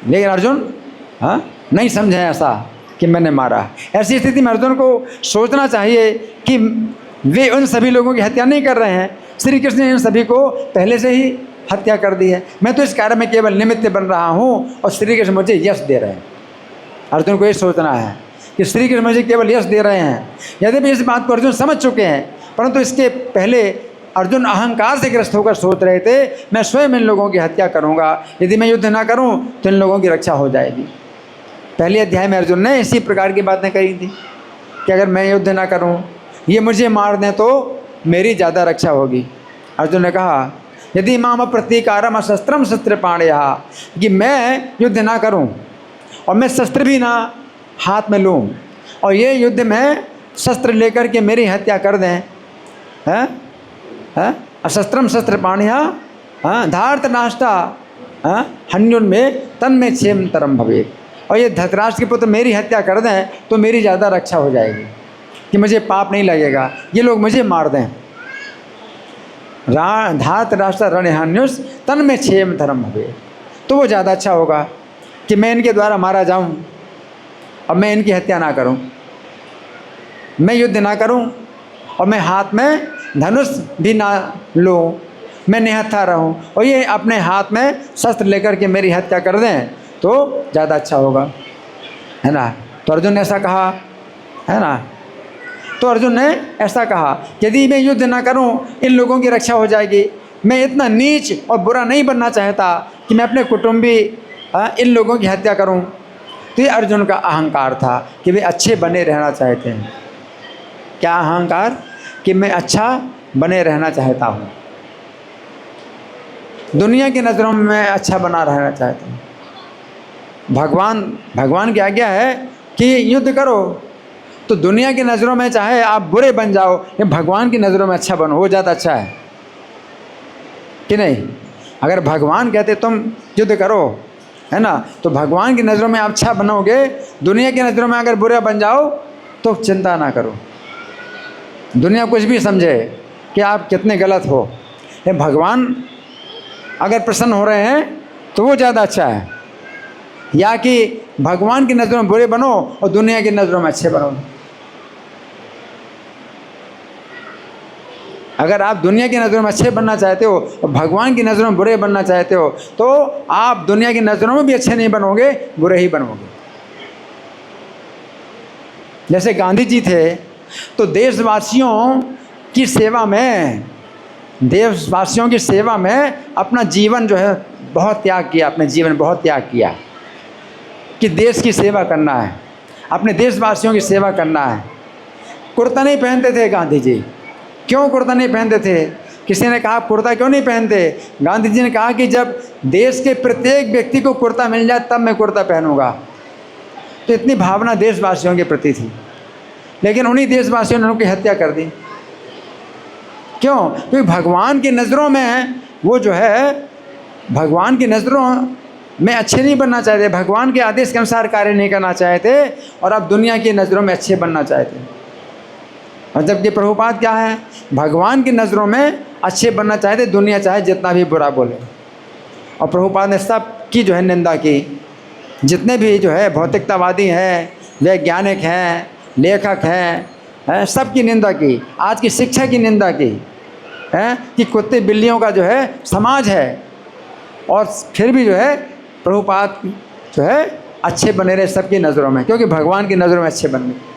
लेकिन अर्जुन नहीं समझे ऐसा कि मैंने मारा। ऐसी स्थिति में अर्जुन को सोचना चाहिए कि वे उन सभी लोगों की हत्या नहीं कर रहे हैं, श्री कृष्ण ने इन सभी को पहले से ही हत्या कर दी है। मैं तो इस कार्य में केवल निमित्त बन रहा हूँ और श्री कृष्ण मुझे यश दे रहे हैं। अर्जुन को ये सोचना है कि श्री कृष्ण मुझे केवल यश दे रहे हैं। यद्यपि इस बात को अर्जुन समझ चुके हैं, परंतु इसके पहले अर्जुन अहंकार से ग्रस्त होकर सोच रहे थे मैं स्वयं इन लोगों की हत्या करूँगा, यदि मैं युद्ध ना करूँ तो इन लोगों की रक्षा हो जाएगी। पहले अध्याय में अर्जुन ने इसी प्रकार की बातें कही थी कि अगर मैं युद्ध ना करूँ, ये मुझे मार दें तो मेरी ज़्यादा रक्षा होगी। अर्जुन ने कहा यदि माम प्रतीकारम शस्त्रम शस्त्र पाणया, कि मैं युद्ध ना करूं और मैं शस्त्र भी ना हाथ में लूं और ये युद्ध में शस्त्र लेकर के मेरी हत्या कर दें, हैं अशस्त्रम शस्त्र पाणया धार्त नाष्टा हन्युन में तन में क्षेम तरम भवे। और ये धृतराष्ट्र के पुत्र मेरी हत्या कर दें तो मेरी ज़्यादा रक्षा हो जाएगी, कि मुझे पाप नहीं लगेगा, ये लोग मुझे मार दें। धात राष्ट्र रणहान्युष तन में क्षेम धर्म भवे, तो वो ज़्यादा अच्छा होगा कि मैं इनके द्वारा मारा जाऊं और मैं इनकी हत्या ना करूं, मैं युद्ध ना करूं और मैं हाथ में धनुष भी ना लूं, मैं निहत्था रहूं और ये अपने हाथ में शस्त्र लेकर के मेरी हत्या कर दें तो ज़्यादा अच्छा होगा, है ना। तो अर्जुन ने ऐसा कहा, है ना। तो अर्जुन ने ऐसा कहा यदि मैं युद्ध ना करूं इन लोगों की रक्षा हो जाएगी। मैं इतना नीच और बुरा नहीं बनना चाहता कि मैं अपने कुटुंबी इन लोगों की हत्या करूं। तो ये अर्जुन का अहंकार था कि वे अच्छे बने रहना चाहते हैं। क्या अहंकार? कि मैं अच्छा बने रहना चाहता हूं, दुनिया की नज़रों में मैं अच्छा बना रहना चाहता हूं। भगवान की आज्ञा है कि युद्ध करो, तो दुनिया की नज़रों में चाहे आप बुरे बन जाओ, या भगवान की नज़रों में अच्छा बनो, वो ज़्यादा अच्छा है कि नहीं। अगर भगवान कहते तुम युद्ध करो, है ना, तो भगवान की नज़रों में आप अच्छा बनोगे। दुनिया की नज़रों में अगर बुरा बन जाओ तो चिंता ना करो, दुनिया कुछ भी समझे कि आप कितने गलत हो, ये भगवान अगर प्रसन्न हो रहे हैं तो वो ज़्यादा अच्छा है, या कि भगवान की नज़रों में बुरे बनो और दुनिया की नज़रों में अच्छे बनो। अगर आप दुनिया की नज़रों में अच्छे बनना चाहते हो और भगवान की नज़रों में बुरे बनना चाहते हो तो आप दुनिया की नज़रों में भी अच्छे नहीं बनोगे, बुरे ही बनोगे। जैसे गांधी जी थे तो देशवासियों की सेवा में अपना जीवन जो है बहुत त्याग किया, अपने जीवन बहुत त्याग किया कि देश की सेवा करना है, अपने देशवासियों की सेवा करना है। कुर्ता नहीं पहनते थे गांधी जी। क्यों कुर्ता नहीं पहनते थे? किसी ने कहा कुर्ता क्यों नहीं पहनते? गांधी जी ने कहा कि जब देश के प्रत्येक व्यक्ति को कुर्ता मिल जाए तब मैं कुर्ता पहनूंगा। तो इतनी भावना देशवासियों के प्रति थी, लेकिन उन्हीं देशवासियों ने उनकी हत्या कर दी। क्यों? क्योंकि भगवान की नज़रों में वो जो है, भगवान की नज़रों में अच्छे नहीं बनना चाहते, भगवान के आदेश के अनुसार कार्य नहीं करना चाहते, और अब दुनिया की नज़रों में अच्छे बनना चाहते। और जबकि प्रभुपाद क्या है, भगवान की नज़रों में अच्छे बनना चाहते, दुनिया चाहे जितना भी बुरा बोले। और प्रभुपाद ने सब की जो है निंदा की। जितने भी जो है भौतिकतावादी हैं, वैज्ञानिक हैं, लेखक हैं, सब की निंदा की। आज की शिक्षा की निंदा की है कि कुत्ते बिल्लियों का जो है समाज है, और फिर भी जो है प्रभुपाद जो है अच्छे बने रहे सबकी नज़रों में, क्योंकि भगवान की नज़रों में अच्छे बन गए।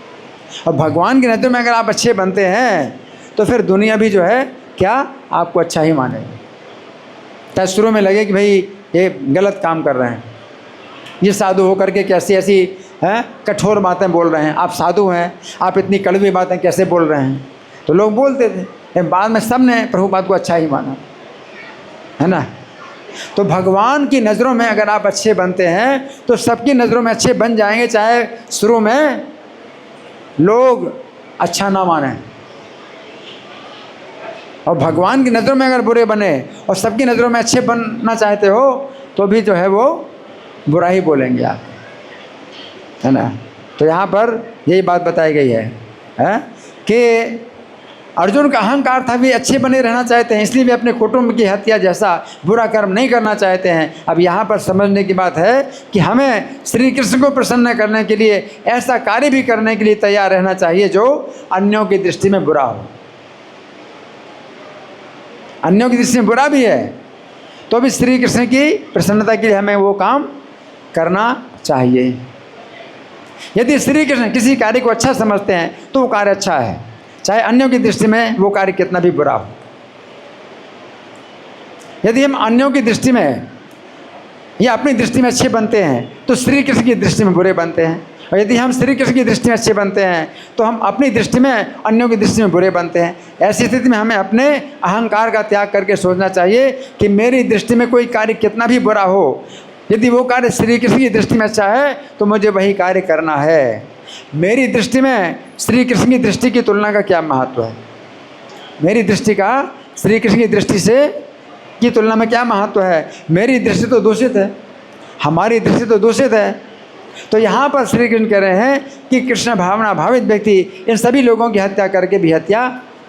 और भगवान की नज़रों में अगर आप अच्छे बनते हैं तो फिर दुनिया भी जो है क्या आपको अच्छा ही मानेगी। चाहे शुरू में लगे कि भाई ये गलत काम कर रहे हैं, ये साधु होकर के कैसी ऐसी हैं कठोर बातें बोल रहे हैं, आप साधु हैं, आप इतनी कड़वी बातें कैसे बोल रहे हैं, तो लोग बोलते थे। लेकिन बाद में सब ने प्रभुपाद को अच्छा ही माना, है ना। तो भगवान की नज़रों में अगर आप अच्छे बनते हैं तो सबकी नज़रों में अच्छे बन जाएंगे, चाहे शुरू में लोग अच्छा ना माने। और भगवान की नज़रों में अगर बुरे बने और सबकी नज़रों में अच्छे बनना चाहते हो तो भी जो है वो बुरा ही बोलेंगे आप, है ना। तो यहाँ पर यही बात बताई गई है कि अर्जुन का अहंकार था, भी अच्छे बने रहना चाहते हैं, इसलिए भी अपने कुटुंब की हत्या जैसा बुरा कर्म नहीं करना चाहते हैं। अब यहाँ पर समझने की बात है कि हमें श्री कृष्ण को प्रसन्न करने के लिए ऐसा कार्य भी करने के लिए तैयार रहना चाहिए जो अन्यों की दृष्टि में बुरा हो। अन्यों की दृष्टि में बुरा भी है तो भी श्री कृष्ण की प्रसन्नता के लिए हमें वो काम करना चाहिए। यदि श्री कृष्ण किसी कार्य को अच्छा समझते हैं तो वो कार्य अच्छा है, चाहे अन्यों की दृष्टि में वो कार्य कितना भी बुरा हो। यदि हम अन्यों की दृष्टि में या अपनी दृष्टि में अच्छे बनते हैं तो श्री कृष्ण की दृष्टि में बुरे बनते हैं, और यदि हम श्री कृष्ण की दृष्टि में अच्छे बनते हैं तो हम अपनी दृष्टि में अन्यों की दृष्टि में बुरे बनते हैं। ऐसी स्थिति में हमें अपने अहंकार का त्याग करके सोचना चाहिए कि मेरी दृष्टि में कोई कार्य कितना भी बुरा हो, यदि वो कार्य श्री कृष्ण की दृष्टि में अच्छा है तो मुझे वही कार्य करना है। मेरी दृष्टि में श्री कृष्ण की दृष्टि की तुलना का क्या महत्व है, मेरी दृष्टि का श्री कृष्ण की दृष्टि से की तुलना में क्या महत्व है। मेरी दृष्टि तो दूषित है, हमारी दृष्टि तो दूषित है। तो यहाँ पर श्री कृष्ण कह रहे हैं कि कृष्ण भावना भावित व्यक्ति इन सभी लोगों की हत्या करके भी हत्या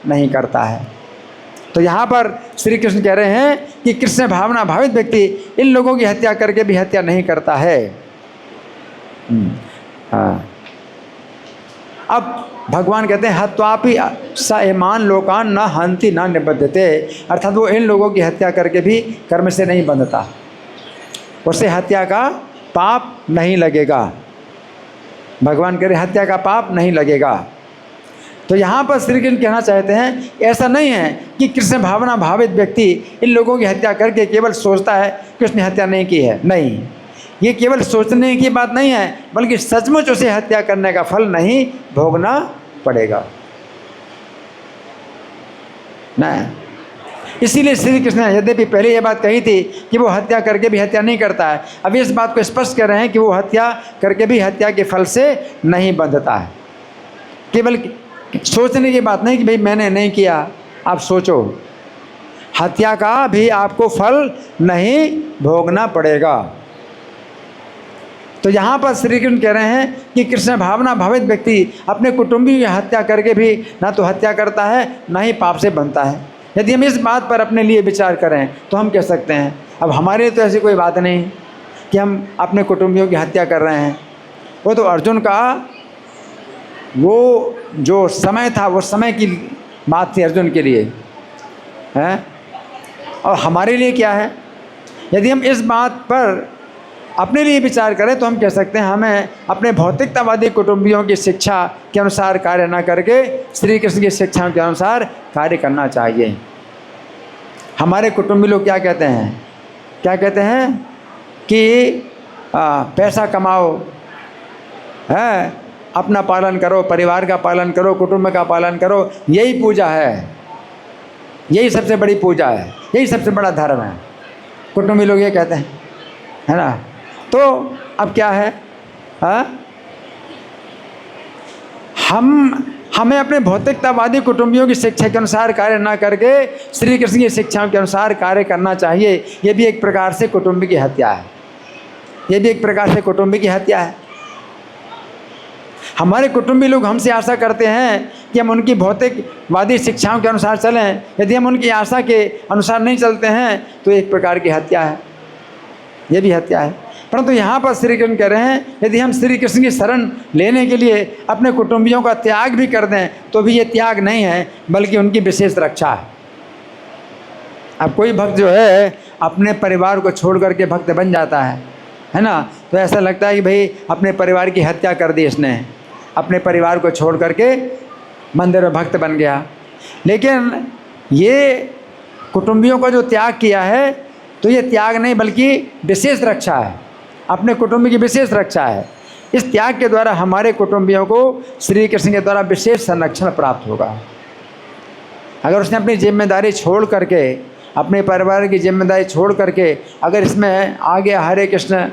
नहीं करता है। तो यहाँ पर श्री कृष्ण कह रहे हैं कि कृष्ण भावना भावित व्यक्ति इन लोगों की हत्या करके भी हत्या नहीं करता है। हाँ, अब भगवान कहते हैं हत्वापि स एमान लोकान न हंति न निबध्यते, अर्थात वो इन लोगों की हत्या करके भी कर्म से नहीं बंधता, उससे हत्या का पाप नहीं लगेगा। भगवान कह रहे हत्या का पाप नहीं लगेगा। तो यहाँ पर श्री कृष्ण कहना चाहते हैं ऐसा नहीं है कि कृष्ण भावना भावित व्यक्ति इन लोगों की हत्या करके केवल सोचता है कि उसने हत्या नहीं की है। नहीं, ये केवल सोचने की बात नहीं है, बल्कि सचमुच उसे हत्या करने का फल नहीं भोगना पड़ेगा ना। इसीलिए श्री कृष्ण ने यद्यपि पहले ये बात कही थी कि वो हत्या करके भी हत्या नहीं करता है, अभी इस बात को स्पष्ट कर रहे हैं कि वो हत्या करके भी हत्या के फल से नहीं बंधता है। केवल सोचने की बात नहीं कि भाई मैंने नहीं किया, आप सोचो हत्या का भी आपको फल नहीं भोगना पड़ेगा। तो यहाँ पर श्री कृष्ण कह रहे हैं कि कृष्ण भावना भावित व्यक्ति अपने कुटुंबी की हत्या करके भी ना तो हत्या करता है ना ही पाप से बनता है। यदि हम इस बात पर अपने लिए विचार करें तो हम कह सकते हैं अब हमारे लिए तो ऐसी कोई बात नहीं कि हम अपने कुटुंबियों की हत्या कर रहे हैं। वो तो अर्जुन का वो जो समय था वो समय की बात थी अर्जुन के लिए है, और हमारे लिए क्या है। यदि हम इस बात पर अपने लिए विचार करें तो हम कह सकते हैं हमें अपने भौतिकतावादी कुटुंबियों की शिक्षा के अनुसार कार्य न करके श्री कृष्ण की शिक्षाओं के अनुसार कार्य करना चाहिए। हमारे कुटुंबी लोग क्या कहते हैं, क्या कहते हैं कि पैसा कमाओ, है अपना पालन करो, परिवार का पालन करो, कुटुंब का पालन करो, यही पूजा है, यही सबसे बड़ी पूजा है, यही सबसे बड़ा धर्म है। कुटुंबी लोग ये कहते हैं, है ना। तो अब क्या है, हमें अपने भौतिकतावादी कुटुंबियों की शिक्षा के अनुसार कार्य ना करके श्री कृष्ण की शिक्षाओं के अनुसार कार्य करना चाहिए। ये भी एक प्रकार से कुटुंब की हत्या है। ये भी एक प्रकार से कुटुंबी की हत्या है। हमारे कुटुंबी लोग हमसे आशा करते हैं कि हम उनकी भौतिकवादी शिक्षाओं के अनुसार चलें। यदि हम उनकी आशा के अनुसार नहीं चलते हैं तो एक प्रकार की हत्या है, ये भी हत्या है। परंतु यहाँ पर श्री कृष्ण कह रहे हैं, यदि हम श्री कृष्ण की शरण लेने के लिए अपने कुटुंबियों का त्याग भी कर दें तो भी ये त्याग नहीं है, बल्कि उनकी विशेष रक्षा है। अब कोई भक्त जो है अपने परिवार को छोड़ करके भक्त बन जाता है ना, तो ऐसा लगता है कि भाई अपने परिवार की हत्या कर दी इसने, अपने परिवार को छोड़ करके मंदिर में भक्त बन गया। लेकिन ये कुटुंबियों का जो त्याग किया है तो ये त्याग नहीं बल्कि विशेष रक्षा है, अपने कुटुंब की विशेष रक्षा है। इस त्याग के द्वारा हमारे कुटुंबियों को श्री कृष्ण के द्वारा विशेष संरक्षण प्राप्त होगा। अगर उसने अपनी जिम्मेदारी छोड़ करके, अपने परिवार की जिम्मेदारी छोड़ करके अगर इसमें आगे हरे कृष्ण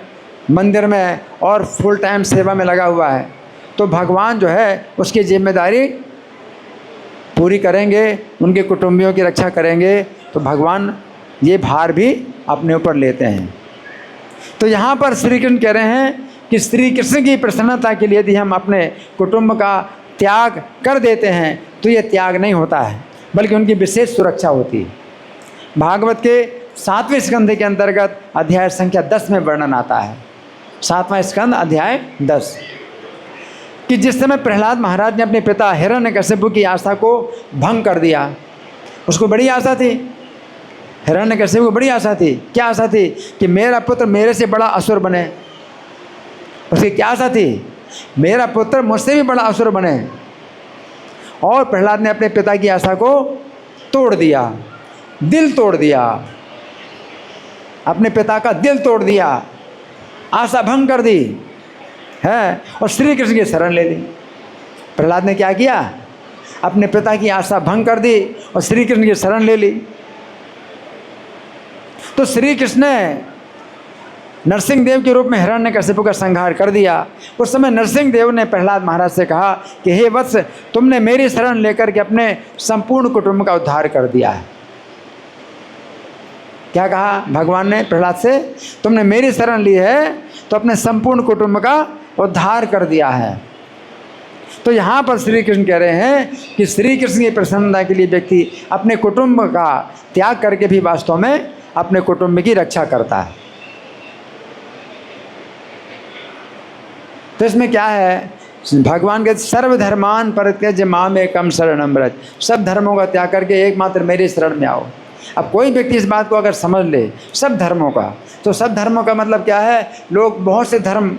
मंदिर में और फुल टाइम सेवा में लगा हुआ है तो भगवान जो है उसकी जिम्मेदारी पूरी करेंगे, उनके कुटुंबियों की रक्षा करेंगे। तो भगवान ये भार भी अपने ऊपर लेते हैं। तो यहाँ पर श्री कृष्ण कह रहे हैं कि श्री कृष्ण की प्रसन्नता के लिए यदि हम अपने कुटुंब का त्याग कर देते हैं तो ये त्याग नहीं होता है, बल्कि उनकी विशेष सुरक्षा होती है। भागवत के 7वें स्कंध के अंतर्गत अध्याय संख्या 10 में वर्णन आता है, 7वां स्कंध अध्याय 10, कि जिस समय प्रहलाद महाराज ने अपने पिता हिरण्यकशिपु की आशा को भंग कर दिया। उसको बड़ी आशा थी, हिरण्यकशिपु को बड़ी आशा थी। क्या आशा थी? कि मेरा पुत्र मेरे से बड़ा असुर बने। उसकी क्या आशा थी? मेरा पुत्र मुझसे भी बड़ा असुर बने। और प्रहलाद ने अपने पिता की आशा को तोड़ दिया, दिल तोड़ दिया, अपने पिता का दिल तोड़ दिया, आशा भंग कर दी है और श्री कृष्ण की शरण ले ली। प्रहलाद ने क्या किया? अपने पिता की आशा भंग कर दी और श्री कृष्ण की शरण ले ली। तो श्री कृष्ण ने नरसिंह देव के रूप में हिरण्यकशिपु का संहार कर दिया। उस समय नरसिंह देव ने प्रहलाद महाराज से कहा कि हे वत्स, तुमने मेरी शरण लेकर के अपने संपूर्ण कुटुंब का उद्धार कर दिया है। क्या कहा भगवान ने प्रहलाद से? तुमने मेरी शरण ली है तो अपने संपूर्ण कुटुंब का उद्धार कर दिया है। तो यहाँ पर श्री कृष्ण कह रहे हैं कि श्री कृष्ण की प्रसन्नता के लिए व्यक्ति अपने कुटुंब का त्याग करके भी वास्तव में अपने कुटुंब की रक्षा करता है। तो इसमें क्या है? भगवान के सर्वधर्मान परित्यज्य मामेकं शरणं व्रज, सब धर्मों का त्याग करके एकमात्र मेरी शरण में आओ। अब कोई व्यक्ति इस बात को अगर समझ ले सब धर्मों का, तो सब धर्मों का मतलब क्या है? लोग बहुत से धर्म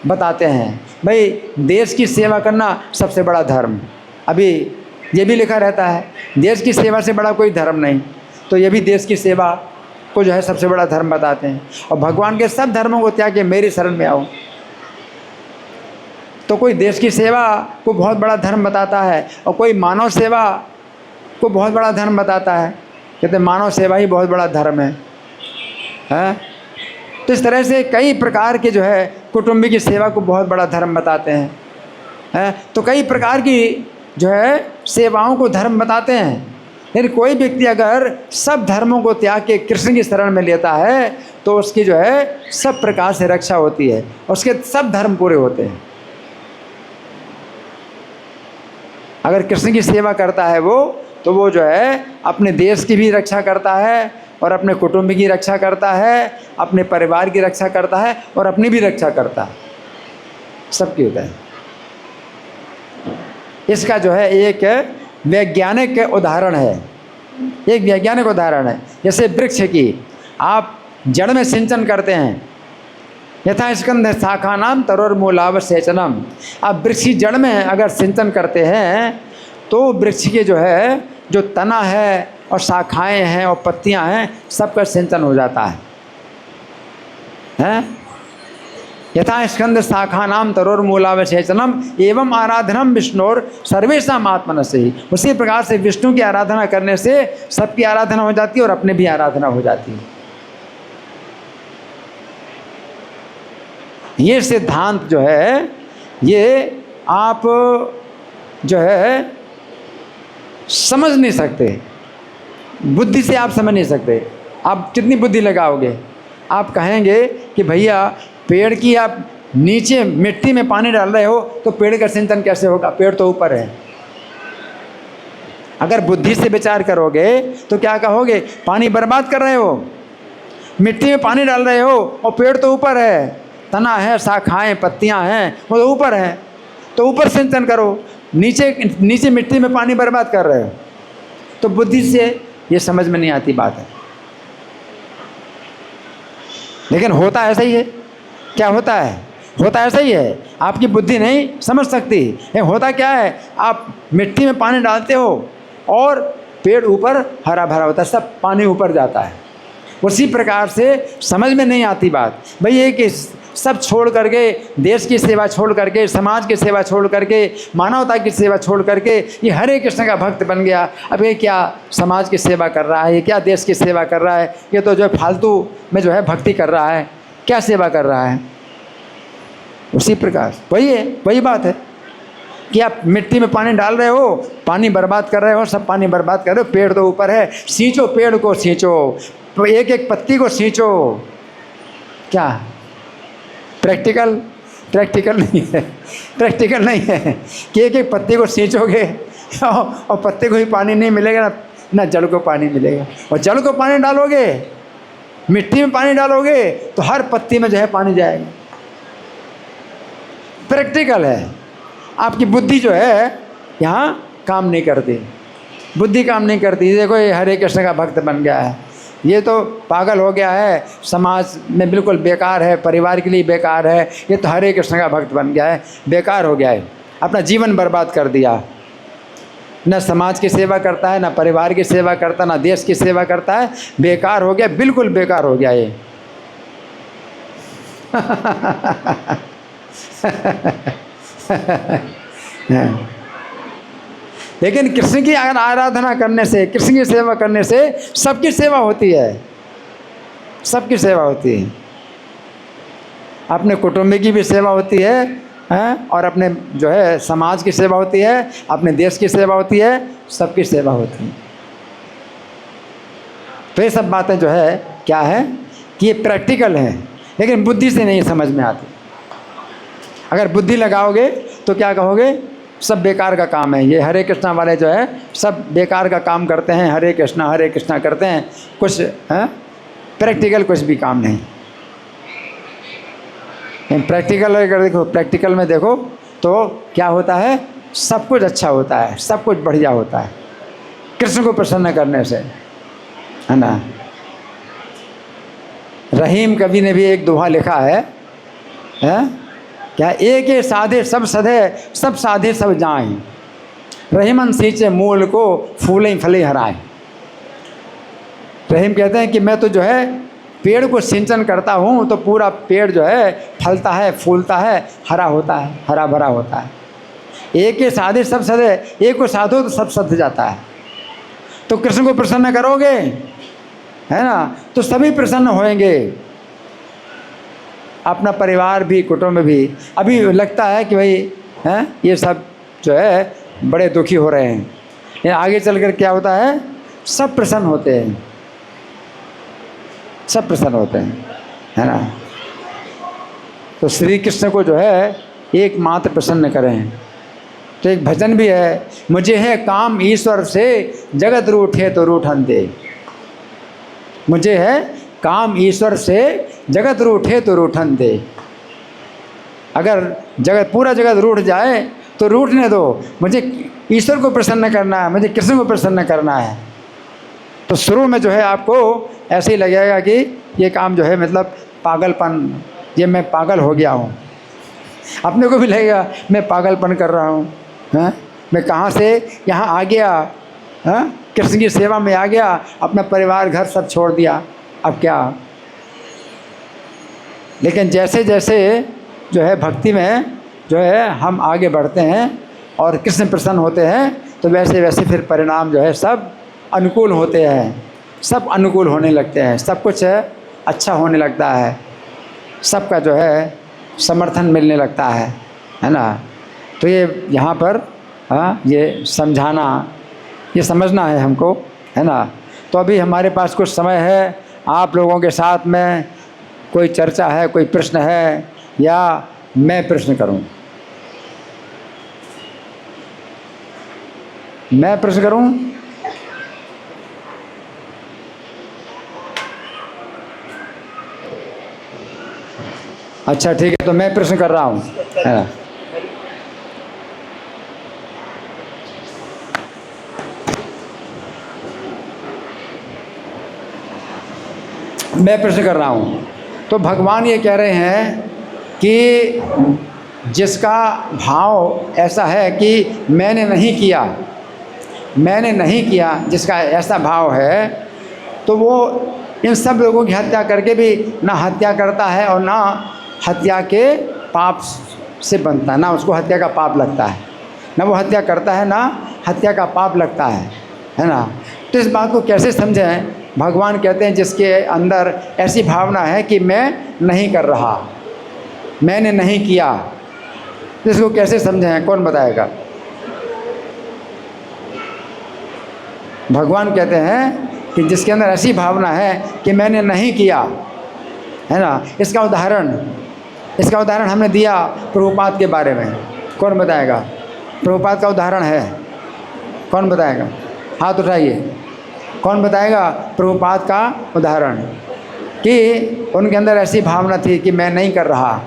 बताते हैं, भाई देश की सेवा करना सबसे बड़ा धर्म। अभी ये भी लिखा रहता है देश की सेवा से बड़ा कोई धर्म नहीं, तो ये भी देश की सेवा को जो है सबसे बड़ा धर्म बताते हैं। और भगवान के सब धर्मों को त्याग के मेरी शरण में आओ। तो कोई देश की सेवा को बहुत बड़ा धर्म बताता है और कोई मानव सेवा को बहुत बड़ा धर्म बताता है, कहते मानव सेवा ही बहुत बड़ा धर्म है। तो इस तरह से कई प्रकार के जो है कुटुंबी की सेवा को बहुत बड़ा धर्म बताते हैं। तो कई प्रकार की जो है सेवाओं को धर्म बताते हैं। लेकिन कोई व्यक्ति अगर सब धर्मों को त्याग के कृष्ण की शरण में लेता है तो उसकी जो है सब प्रकार से रक्षा होती है, उसके सब धर्म पूरे होते हैं। अगर कृष्ण की सेवा करता है वो, तो वो जो है अपने देश की भी रक्षा करता है और अपने कुटुंब की रक्षा करता है, अपने परिवार की रक्षा करता है और अपनी भी रक्षा करता है, सबकी होता है। इसका जो है एक वैज्ञानिक उदाहरण है, एक वैज्ञानिक उदाहरण है। जैसे वृक्ष की आप जड़ में सिंचन करते हैं, यथा स्कंध शाखा नाम तरोर्मूलावसेचनम। आप वृक्ष की जड़ में अगर सिंचन करते हैं तो वृक्ष के जो है जो तना है और शाखाएं हैं और पत्तियां हैं सबका सिंचन हो जाता है। यथा स्कंद शाखा नाम तरोर्मूलावसेचनम एवं आराधनम विष्णुर सर्वेषाम आत्मनस्य ही। उसी प्रकार से विष्णु की आराधना करने से सबकी आराधना हो जाती है और अपने भी आराधना हो जाती है। ये सिद्धांत जो है ये आप जो है समझ नहीं सकते, बुद्धि से आप समझ नहीं सकते। आप कितनी बुद्धि लगाओगे? आप कहेंगे कि भैया पेड़ की आप नीचे मिट्टी में पानी डाल रहे हो तो पेड़ का सिंचन कैसे होगा? पेड़ तो ऊपर है। अगर बुद्धि से विचार करोगे तो क्या कहोगे? पानी बर्बाद कर रहे हो, मिट्टी में पानी डाल रहे हो और पेड़ तो ऊपर है, तना है, शाखाएं, पत्तियां हैं, वो तो ऊपर है, तो ऊपर सिंचन करो। नीचे मिट्टी में पानी बर्बाद कर रहे हो। तो बुद्धि से ये समझ में नहीं आती बात है। लेकिन होता ऐसा ही है। क्या होता है? होता ऐसा ही है। आपकी बुद्धि नहीं समझ सकती। ये होता क्या है? आप मिट्टी में पानी डालते हो और पेड़ ऊपर हरा भरा होता है, सब पानी ऊपर जाता है। उसी प्रकार से समझ में नहीं आती बात। भाई ये कि सब छोड़ करके, देश की सेवा छोड़ करके, समाज की सेवा छोड़ करके, मानवता की सेवा छोड़ करके ये हरे कृष्ण का भक्त बन गया। अब ये क्या समाज की सेवा कर रहा है? ये क्या देश की सेवा कर रहा है? ये तो जो है फालतू में जो है भक्ति कर रहा है, क्या सेवा कर रहा है? उसी प्रकार वही है, वही बात है कि आप मिट्टी में पानी डाल रहे हो, पानी बर्बाद कर रहे हो, सब पानी बर्बाद कर रहे हो। पेड़ तो ऊपर है, सींचो पेड़ को, सींचो, तो एक एक पत्ती को सींचो। क्या प्रैक्टिकल? प्रैक्टिकल नहीं है, प्रैक्टिकल नहीं है कि एक एक पत्ती को सींचोगे और पत्ते को ही पानी नहीं मिलेगा, ना जड़ को पानी मिलेगा। और जड़ को पानी डालोगे, मिट्टी में पानी डालोगे तो हर पत्ती में जो है पानी जाएगा। प्रैक्टिकल है। आपकी बुद्धि जो है यहाँ काम नहीं करती, बुद्धि काम नहीं करती। देखो ये हरे कृष्ण का भक्त बन गया है, ये तो पागल हो गया है, समाज में बिल्कुल बेकार है, परिवार के लिए बेकार है, ये तो हरे कृष्ण का भक्त बन गया है, बेकार हो गया है, अपना जीवन बर्बाद कर दिया। न समाज की सेवा करता है, न परिवार की सेवा करता, न देश की सेवा करता है, बेकार हो गया, बिल्कुल बेकार हो गया ये। लेकिन कृष्ण की अगर आराधना करने से, कृष्ण की सेवा करने से सबकी सेवा होती है, सबकी सेवा होती है। अपने कुटुंब की भी सेवा होती है, हैं, और अपने जो है समाज की सेवा होती है, अपने देश की सेवा होती है, सबकी सेवा होती है। तो ये सब बातें जो है क्या है कि ये प्रैक्टिकल है, लेकिन बुद्धि से नहीं समझ में आती। अगर बुद्धि लगाओगे तो क्या कहोगे? सब बेकार का काम है, ये हरे कृष्णा वाले जो है सब बेकार का काम करते हैं, हरे कृष्णा करते हैं, कुछ है प्रैक्टिकल कुछ भी काम नहीं। प्रैक्टिकल अगर देखो, प्रैक्टिकल में देखो तो क्या होता है? सब कुछ अच्छा होता है, सब कुछ बढ़िया होता है कृष्ण को प्रसन्न करने से, है ना। रहीम कवि ने भी एक दोहा लिखा है, क्या? एक ये साधे सब सधे, सब साधे सब जाएं, रहीमन सींचे मूल को, फूलें फले हराएं। रहीम कहते हैं कि मैं तो जो है पेड़ को सिंचन करता हूँ तो पूरा पेड़ जो है फलता है, फूलता है, हरा होता है, हरा भरा होता है। एक ये साधे सब सधे, एक को साधो तो सब सध जाता है। तो कृष्ण को प्रसन्न करोगे, है ना, तो सभी प्रसन्न होएंगे, अपना परिवार भी, कुटुंब भी। अभी लगता है कि भाई हैं ये सब जो है बड़े दुखी हो रहे हैं, लेकिन आगे चलकर क्या होता है? सब प्रसन्न होते हैं, सब प्रसन्न होते हैं, है ना। तो श्री कृष्ण को जो है एकमात्र प्रसन्न करें। तो एक भजन भी है, मुझे है काम ईश्वर से, जगत रूठे तो रूठन दे। मुझे है काम ईश्वर से, जगत रूठे तो रूठन दे। अगर जगत, पूरा जगत रूठ जाए तो रूठने दो, मुझे ईश्वर को प्रसन्न करना है, मुझे कृष्ण को प्रसन्न करना है। तो शुरू में जो है आपको ऐसे ही लगेगा कि ये काम जो है मतलब पागलपन, ये मैं पागल हो गया हूँ। अपने को भी लगेगा मैं पागलपन कर रहा हूँ, हैं, मैं कहाँ से यहाँ आ गया, हैं, कृष्ण की सेवा में आ गया, अपना परिवार घर सब छोड़ दिया, अब क्या। लेकिन जैसे जैसे जो है भक्ति में जो है हम आगे बढ़ते हैं और कृष्ण प्रसन्न होते हैं, तो वैसे वैसे फिर परिणाम जो है सब अनुकूल होते हैं, सब अनुकूल होने लगते हैं, सब कुछ अच्छा होने लगता है, सबका जो है समर्थन मिलने लगता है ना। तो ये यहाँ पर ये समझाना, ये समझना है हमको, है ना। तो अभी हमारे पास कुछ समय है आप लोगों के साथ में कोई चर्चा है, कोई प्रश्न है, या मैं प्रश्न करूं? मैं प्रश्न करूं? अच्छा ठीक है, तो मैं प्रश्न कर रहा हूं, है ना? मैं प्रश्न कर रहा हूं। तो भगवान ये कह रहे हैं कि जिसका भाव ऐसा है कि मैंने नहीं किया, मैंने नहीं किया, जिसका ऐसा भाव है, तो वो इन सब लोगों की हत्या करके भी ना हत्या करता है और ना हत्या के पाप से बनता है, ना उसको हत्या का पाप लगता है, ना वो हत्या करता है, ना हत्या का पाप लगता है ना? तो इस बात को कैसे समझें? भगवान कहते हैं जिसके अंदर ऐसी भावना है कि मैं नहीं कर रहा, मैंने नहीं किया, इसको कैसे समझें? कौन बताएगा? भगवान कहते हैं कि जिसके अंदर ऐसी भावना है कि मैंने नहीं किया, है ना? इसका उदाहरण हमने दिया प्रभुपाद के बारे में। कौन बताएगा? प्रभुपाद का उदाहरण है, कौन बताएगा? हाथ उठाइए। कौन बताएगा प्रभुपाद का उदाहरण कि उनके अंदर ऐसी भावना थी कि मैं नहीं कर रहा,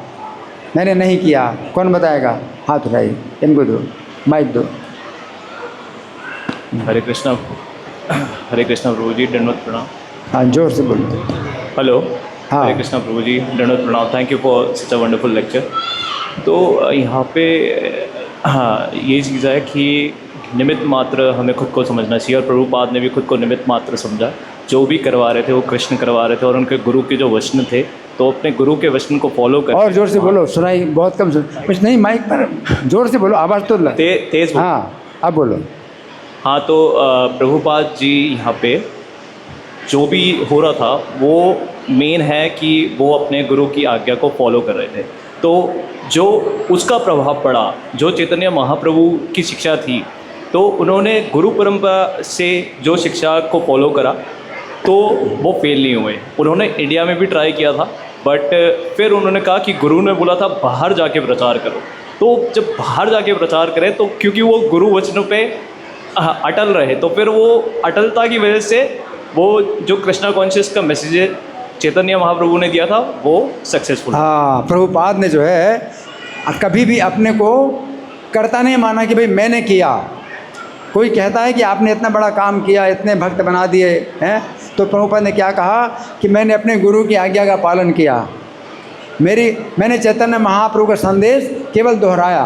मैंने नहीं किया? कौन बताएगा? हाथ उठाइए, इनको दो, माइक दो। हरे कृष्णा प्रभु जी, दंडवत प्रणाम। हाँ, जोर से बोलो। हेलो। हाँ। हरे कृष्णा प्रभु जी, दंडवत प्रणाम। Thank you for such a wonderful lecture. तो यहाँ पे हाँ, ये चीज़ है कि निमित्त मात्र हमें खुद को समझना चाहिए, और प्रभुपाद ने भी खुद को निमित्त मात्र समझा। जो भी करवा रहे थे वो कृष्ण करवा रहे थे, और उनके गुरु के जो वचन थे, तो अपने गुरु के वचन को फॉलो कर। और जोर से बोलो, सुनाई बहुत कम सुन, कुछ नहीं, माइक पर जोर से बोलो, आवाज़ तो तेज। हाँ, अब बोलो। हाँ, तो प्रभुपाद जी यहाँ पे जो भी हो रहा था वो मेन है कि वो अपने गुरु की आज्ञा को फॉलो कर रहे थे। तो जो उसका प्रभाव पड़ा, जो चैतन्य महाप्रभु की शिक्षा थी, तो उन्होंने गुरु परंपरा से जो शिक्षा को फॉलो करा, तो वो फेल नहीं हुए। उन्होंने इंडिया में भी ट्राई किया था, बट फिर उन्होंने कहा कि गुरु ने बोला था बाहर जाके प्रचार करो। तो जब बाहर जाके प्रचार करें, तो क्योंकि वो गुरु वचनों पे अटल रहे, तो फिर वो अटलता की वजह से वो जो कृष्णा कॉन्शियस का मैसेज चैतन्य महाप्रभु ने दिया था वो सक्सेसफुल। हाँ, प्रभुपाद ने जो है कभी भी अपने को करता नहीं माना कि भाई मैंने किया। कोई कहता है कि आपने इतना बड़ा काम किया, इतने भक्त बना दिए हैं, तो प्रभुपाद ने क्या कहा कि मैंने अपने गुरु की आज्ञा का पालन किया, मैंने चैतन्य महाप्रभु का संदेश केवल दोहराया।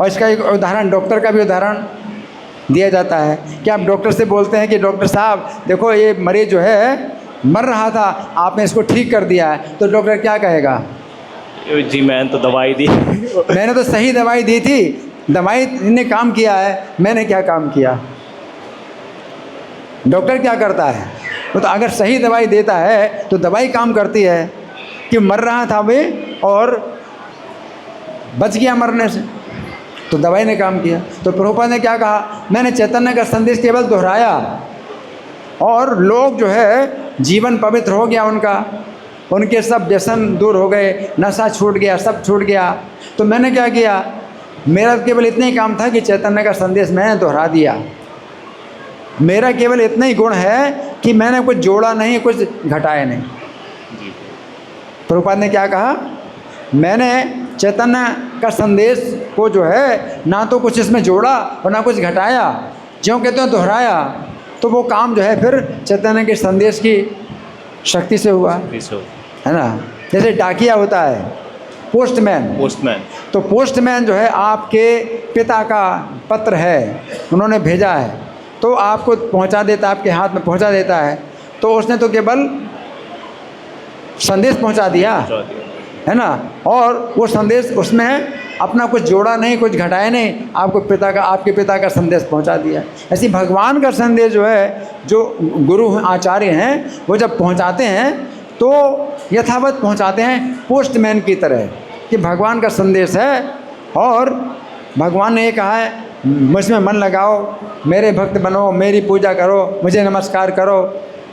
और इसका एक उदाहरण, डॉक्टर का भी उदाहरण दिया जाता है कि आप डॉक्टर से बोलते हैं कि डॉक्टर साहब देखो ये मरीज़ जो है मर रहा था, आपने इसको ठीक कर दिया है, तो डॉक्टर क्या कहेगा? जी मैंने तो दवाई दी मैंने तो सही दवाई दी थी, दवाई ने काम किया है, मैंने क्या काम किया? डॉक्टर क्या करता है? वो तो अगर सही दवाई देता है तो दवाई काम करती है कि मर रहा था वे और बच गया मरने से, तो दवाई ने काम किया। तो प्रभुपाद ने क्या कहा? मैंने चैतन्य का संदेश केवल दोहराया और लोग जो है जीवन पवित्र हो गया उनका, उनके सब व्यसन दूर हो गए, नशा छूट गया, सब छूट गया। तो मैंने क्या किया? मेरा केवल इतना ही काम था कि चैतन्य का संदेश मैंने दोहरा दिया। मेरा केवल इतना ही गुण है कि मैंने कुछ जोड़ा नहीं, कुछ घटाया नहीं। प्रभुपाद ने क्या कहा? मैंने चैतन्य का संदेश को जो है ना तो कुछ इसमें जोड़ा और ना कुछ घटाया, ज्यों कहते हैं दोहराया, तो वो काम जो है फिर चैतन्य के संदेश की शक्ति से हुआ, है ना? जैसे डाकिया होता है, पोस्टमैन। तो पोस्टमैन जो है आपके पिता का पत्र है, उन्होंने भेजा है, तो आपको पहुंचा देता, आपके हाथ में पहुंचा देता है। तो उसने तो केवल संदेश पहुंचा दिया, है ना? और वो संदेश उसमें अपना कुछ जोड़ा नहीं, कुछ घटाया नहीं, आपके पिता का संदेश पहुंचा दिया। ऐसी भगवान का संदेश जो है, जो गुरु आचार्य हैं, वो जब पहुंचाते हैं तो यथावत पहुंचाते हैं, पोस्टमैन की तरह, कि भगवान का संदेश है और भगवान ने ये कहा है मुझमें मन लगाओ, मेरे भक्त बनो, मेरी पूजा करो, मुझे नमस्कार करो,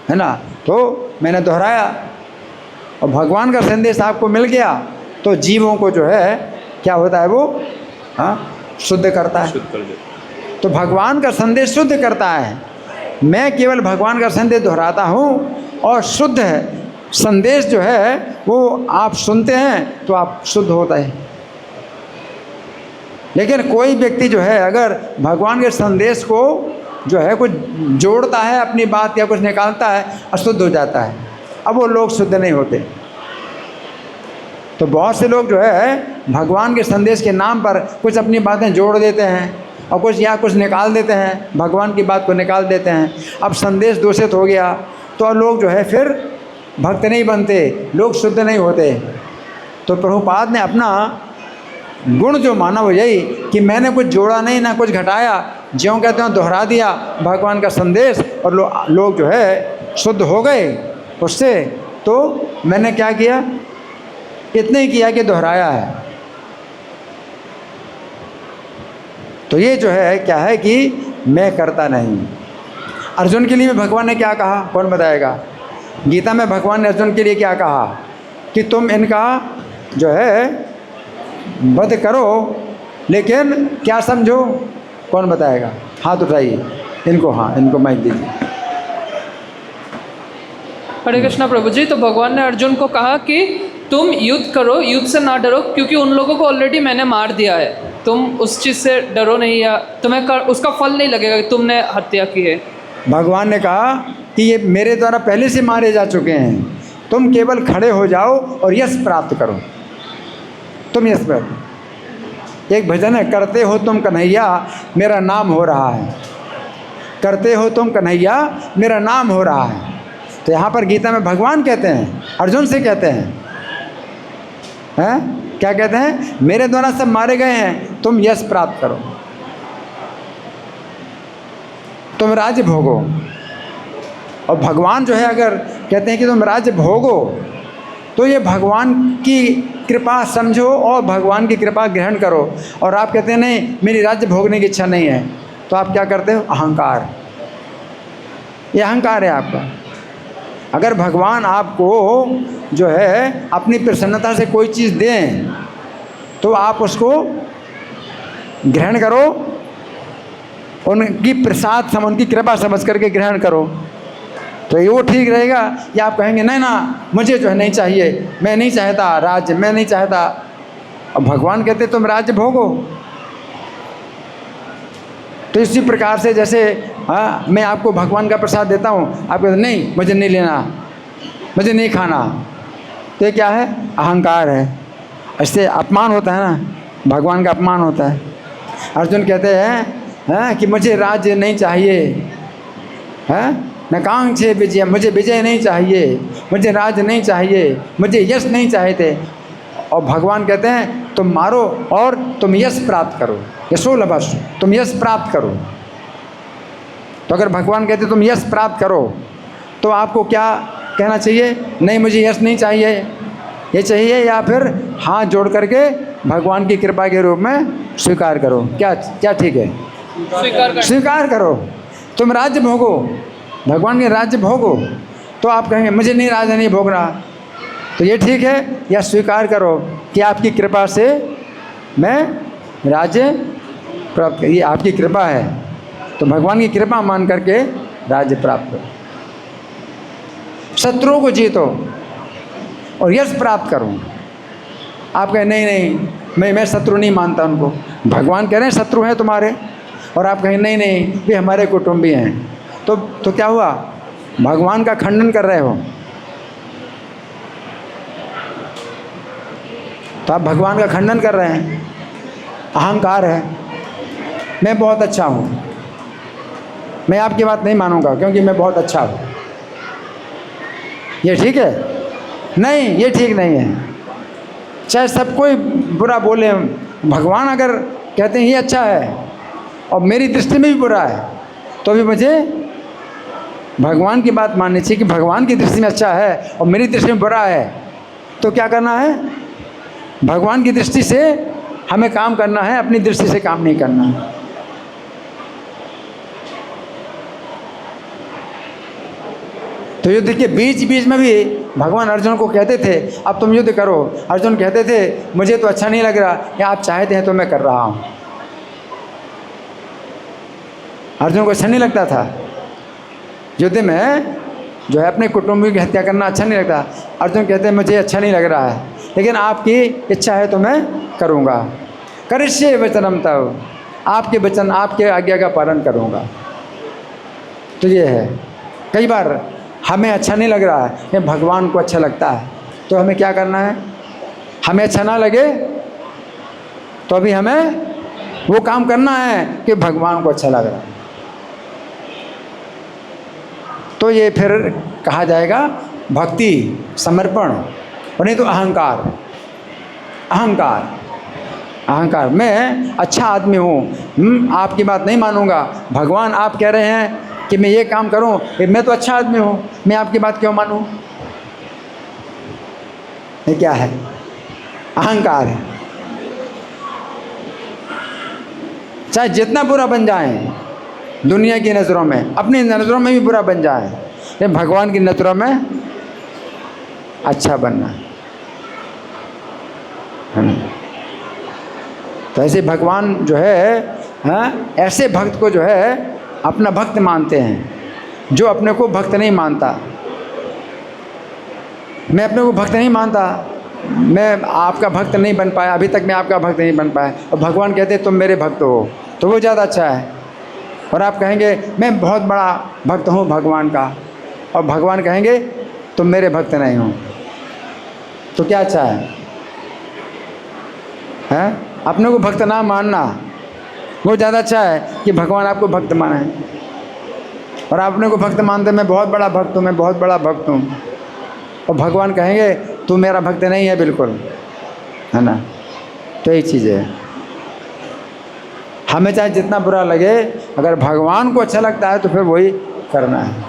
है ना? तो मैंने दोहराया, और भगवान का संदेश आपको मिल गया तो जीवों को जो है क्या होता है वो शुद्ध करता है। शुद्ध कर दे। तो भगवान का संदेश शुद्ध करता है। मैं केवल भगवान का संदेश दोहराता हूँ और शुद्ध है संदेश जो है वो आप सुनते हैं तो आप शुद्ध होता है। लेकिन कोई व्यक्ति जो है अगर भगवान के संदेश को जो है कुछ जोड़ता है अपनी बात या कुछ निकालता है, अशुद्ध हो जाता है। अब वो लोग शुद्ध नहीं होते। तो बहुत से लोग जो है भगवान के संदेश के नाम पर कुछ अपनी बातें जोड़ देते हैं और कुछ निकाल देते हैं, भगवान की बात को निकाल देते हैं। अब संदेश दूषित हो गया तो अब लोग जो है फिर भक्त नहीं बनते, लोग शुद्ध नहीं होते। तो प्रभुपाद ने अपना गुण जो माना वो यही कि मैंने कुछ जोड़ा नहीं ना कुछ घटाया, ज्यों कहते हैं दोहरा दिया भगवान का संदेश और लोग जो है शुद्ध हो गए उससे। तो मैंने क्या किया, इतने ही किया कि दोहराया है। तो ये जो है क्या है कि मैं करता नहीं। अर्जुन के लिए भगवान ने क्या कहा, कौन बताएगा? गीता में भगवान ने अर्जुन के लिए क्या कहा कि तुम इनका जो है वध करो, लेकिन क्या समझो, कौन बताएगा? हाथ उठाइए इनको, हाँ इनको माइक दीजिए। हरे कृष्णा प्रभु जी। तो भगवान ने अर्जुन को कहा कि तुम युद्ध करो, युद्ध से ना डरो, क्योंकि उन लोगों को ऑलरेडी मैंने मार दिया है। तुम उस चीज़ से डरो नहीं या तुम्हें उसका फल नहीं लगेगा कि तुमने हत्या की है। भगवान ने कहा कि ये मेरे द्वारा पहले से मारे जा चुके हैं, तुम केवल खड़े हो जाओ और यश प्राप्त करो। तुम यश प्राप्त, एक भजन है, करते हो तुम कन्हैया मेरा नाम हो रहा है, करते हो तुम कन्हैया मेरा नाम हो रहा है। तो यहाँ पर गीता में भगवान कहते हैं, अर्जुन से कहते हैं क्या कहते हैं? मेरे द्वारा सब मारे गए हैं, तुम यश प्राप्त करो, तुम राज्य भोगो। और भगवान जो है अगर कहते हैं कि तुम राज्य भोगो तो ये भगवान की कृपा समझो और भगवान की कृपा ग्रहण करो। और आप कहते हैं नहीं मेरी राज्य भोगने की इच्छा नहीं है, तो आप क्या करते हो? अहंकार, ये अहंकार है आपका। अगर भगवान आपको जो है अपनी प्रसन्नता से कोई चीज़ दें तो आप उसको ग्रहण करो, उनकी प्रसाद उनकी कृपा समझ करके ग्रहण करो, तो ये वो ठीक रहेगा। या आप कहेंगे नहीं ना मुझे जो है नहीं चाहिए, मैं नहीं चाहता राज्य, मैं नहीं चाहता। अब भगवान कहते तुम राज्य भोगो। तो इसी प्रकार से जैसे मैं आपको भगवान का प्रसाद देता हूँ, आप कहते नहीं मुझे नहीं लेना, मुझे नहीं खाना, तो ये क्या है? अहंकार है। इससे अपमान होता है ना, भगवान का अपमान होता है। अर्जुन कहते हैं कि मुझे राज्य नहीं चाहिए, नकांक्षे विजय, मुझे विजय नहीं चाहिए, मुझे राज्य नहीं चाहिए, मुझे यश नहीं चाहिए। और भगवान कहते हैं तुम मारो और तुम यश प्राप्त करो, यशो लभस्व, तुम यश प्राप्त करो। तो अगर भगवान कहते तुम यश प्राप्त करो तो आपको क्या कहना चाहिए? नहीं मुझे यश नहीं चाहिए, ये चाहिए, या फिर हाथ जोड़ करके भगवान की कृपा के रूप में स्वीकार करो। क्या क्या ठीक है? स्वीकार करो, तुम राज्य भोगो, भगवान के राज्य भोगो। तो आप कहेंगे मुझे नहीं राज्य नहीं भोगना, तो ये ठीक है, या स्वीकार करो कि आपकी कृपा से मैं राज्य प्राप्त, ये आपकी कृपा है, तो भगवान की कृपा मान करके राज्य प्राप्त करो, शत्रुओं को जीतो और यश प्राप्त करो। आप कहें नहीं नहीं मैं शत्रु नहीं मानता उनको, भगवान कह रहे हैं शत्रु हैं तुम्हारे, और आप कहें नहीं नहीं वे हमारे कुटुंबी हैं, तो क्या हुआ? भगवान का खंडन कर रहे हो। तो आप भगवान का खंडन कर रहे हैं, अहंकार है। मैं बहुत अच्छा हूँ, मैं आपकी बात नहीं मानूंगा क्योंकि मैं बहुत अच्छा हूँ। ये ठीक है? नहीं, ये ठीक नहीं है। चाहे सब कोई बुरा बोले, भगवान अगर कहते हैं ये अच्छा है और मेरी दृष्टि में भी बुरा है, तो भी मुझे भगवान की बात माननी चाहिए कि भगवान की दृष्टि में अच्छा है और मेरी दृष्टि में बुरा है। तो क्या करना है? भगवान की दृष्टि से हमें काम करना है, अपनी दृष्टि से काम नहीं करना है। तो युद्ध के बीच बीच में भी भगवान अर्जुन को कहते थे अब तुम युद्ध करो। अर्जुन कहते थे मुझे तो अच्छा नहीं लग रहा, या आप चाहते हैं तो मैं कर रहा हूँ। अर्जुन को अच्छा नहीं लगता था युद्ध में जो है अपने कुटुंबियों की हत्या करना अच्छा नहीं लगता। अर्जुन कहते हैं मुझे अच्छा नहीं लग रहा है, लेकिन आपकी इच्छा है तो मैं करूँगा। करिष्ये वचनम तव, आपके वचन आपके आज्ञा का पालन करूँगा। तो ये है, कई बार हमें अच्छा नहीं लग रहा है, ये भगवान को अच्छा लगता है, तो हमें क्या करना है? हमें अच्छा ना लगे तो अभी हमें वो काम करना है कि भगवान को अच्छा लग रहा है। तो ये फिर कहा जाएगा भक्ति, समर्पण, और नहीं तो अहंकार। अहंकार, अहंकार, मैं अच्छा आदमी हूँ, आपकी बात नहीं मानूंगा। भगवान आप कह रहे हैं कि मैं ये काम करूं, मैं तो अच्छा आदमी हूं, मैं आपकी बात क्यों मानूं? ये क्या है? अहंकार है। चाहे जितना बुरा बन जाए दुनिया की नज़रों में, अपनी नज़रों में भी बुरा बन जाए, लेकिन भगवान की नज़रों में अच्छा बनना है ना। तो ऐसे भगवान जो है, हाँ, ऐसे भक्त को जो है अपना भक्त मानते हैं। जो अपने को भक्त नहीं मानता, मैं अपने को भक्त नहीं मानता, मैं आपका भक्त नहीं बन पाया, अभी तक मैं आपका भक्त नहीं बन पाया, और भगवान कहते तुम मेरे भक्त हो, तो वो ज़्यादा अच्छा है। और आप कहेंगे मैं बहुत बड़ा भक्त हूँ भगवान का, और भगवान कहेंगे तुम मेरे भक्त नहीं हो, तो क्या अच्छा है? अपने को भक्त ना मानना वो ज़्यादा अच्छा है कि भगवान आपको भक्त माने। और अपने को भक्त मानते मैं बहुत बड़ा भक्त हूँ, मैं बहुत बड़ा भक्त हूँ, और भगवान कहेंगे तू मेरा भक्त नहीं है बिल्कुल, है ना। तो यही चीज़ है, हमें चाहे जितना बुरा लगे, अगर भगवान को अच्छा लगता है तो फिर वही करना है।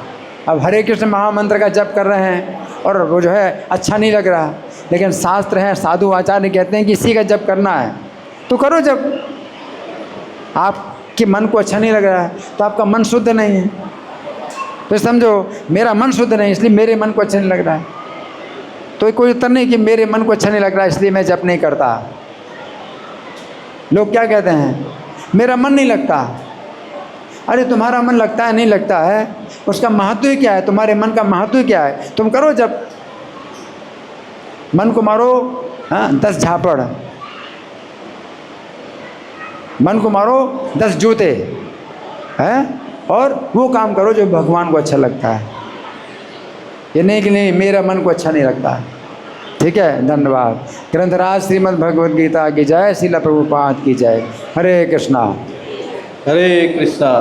अब हरे कृष्ण महामंत्र का जप कर रहे हैं और वो जो है अच्छा नहीं लग रहा, लेकिन शास्त्र हैं, साधु आचार्य कहते हैं कि इसी का जप करना है, तो करो जब। आपके मन को अच्छा नहीं लग रहा है तो आपका मन शुद्ध नहीं है, तो समझो मेरा मन शुद्ध नहीं, इसलिए मेरे मन को अच्छा नहीं लग रहा है। तो कोई उत्तर नहीं कि मेरे मन को अच्छा नहीं लग रहा है इसलिए मैं जप नहीं करता। लोग क्या कहते हैं, मेरा मन नहीं लगता। अरे तुम्हारा मन लगता है नहीं लगता है, उसका महत्व ही क्या है? तुम्हारे मन का महत्व ही क्या है? तुम करो जब, मन को मारो 10 झापड़, मन को मारो 10 जूते हैं, और वो काम करो जो भगवान को अच्छा लगता है। ये नहीं कि नहीं मेरा मन को अच्छा नहीं लगता। ठीक है, धन्यवाद। ग्रंथराज श्रीमद् भगवद गीता की जय, श्रील प्रभुपाद की जय। हरे कृष्णा। हरे कृष्णा।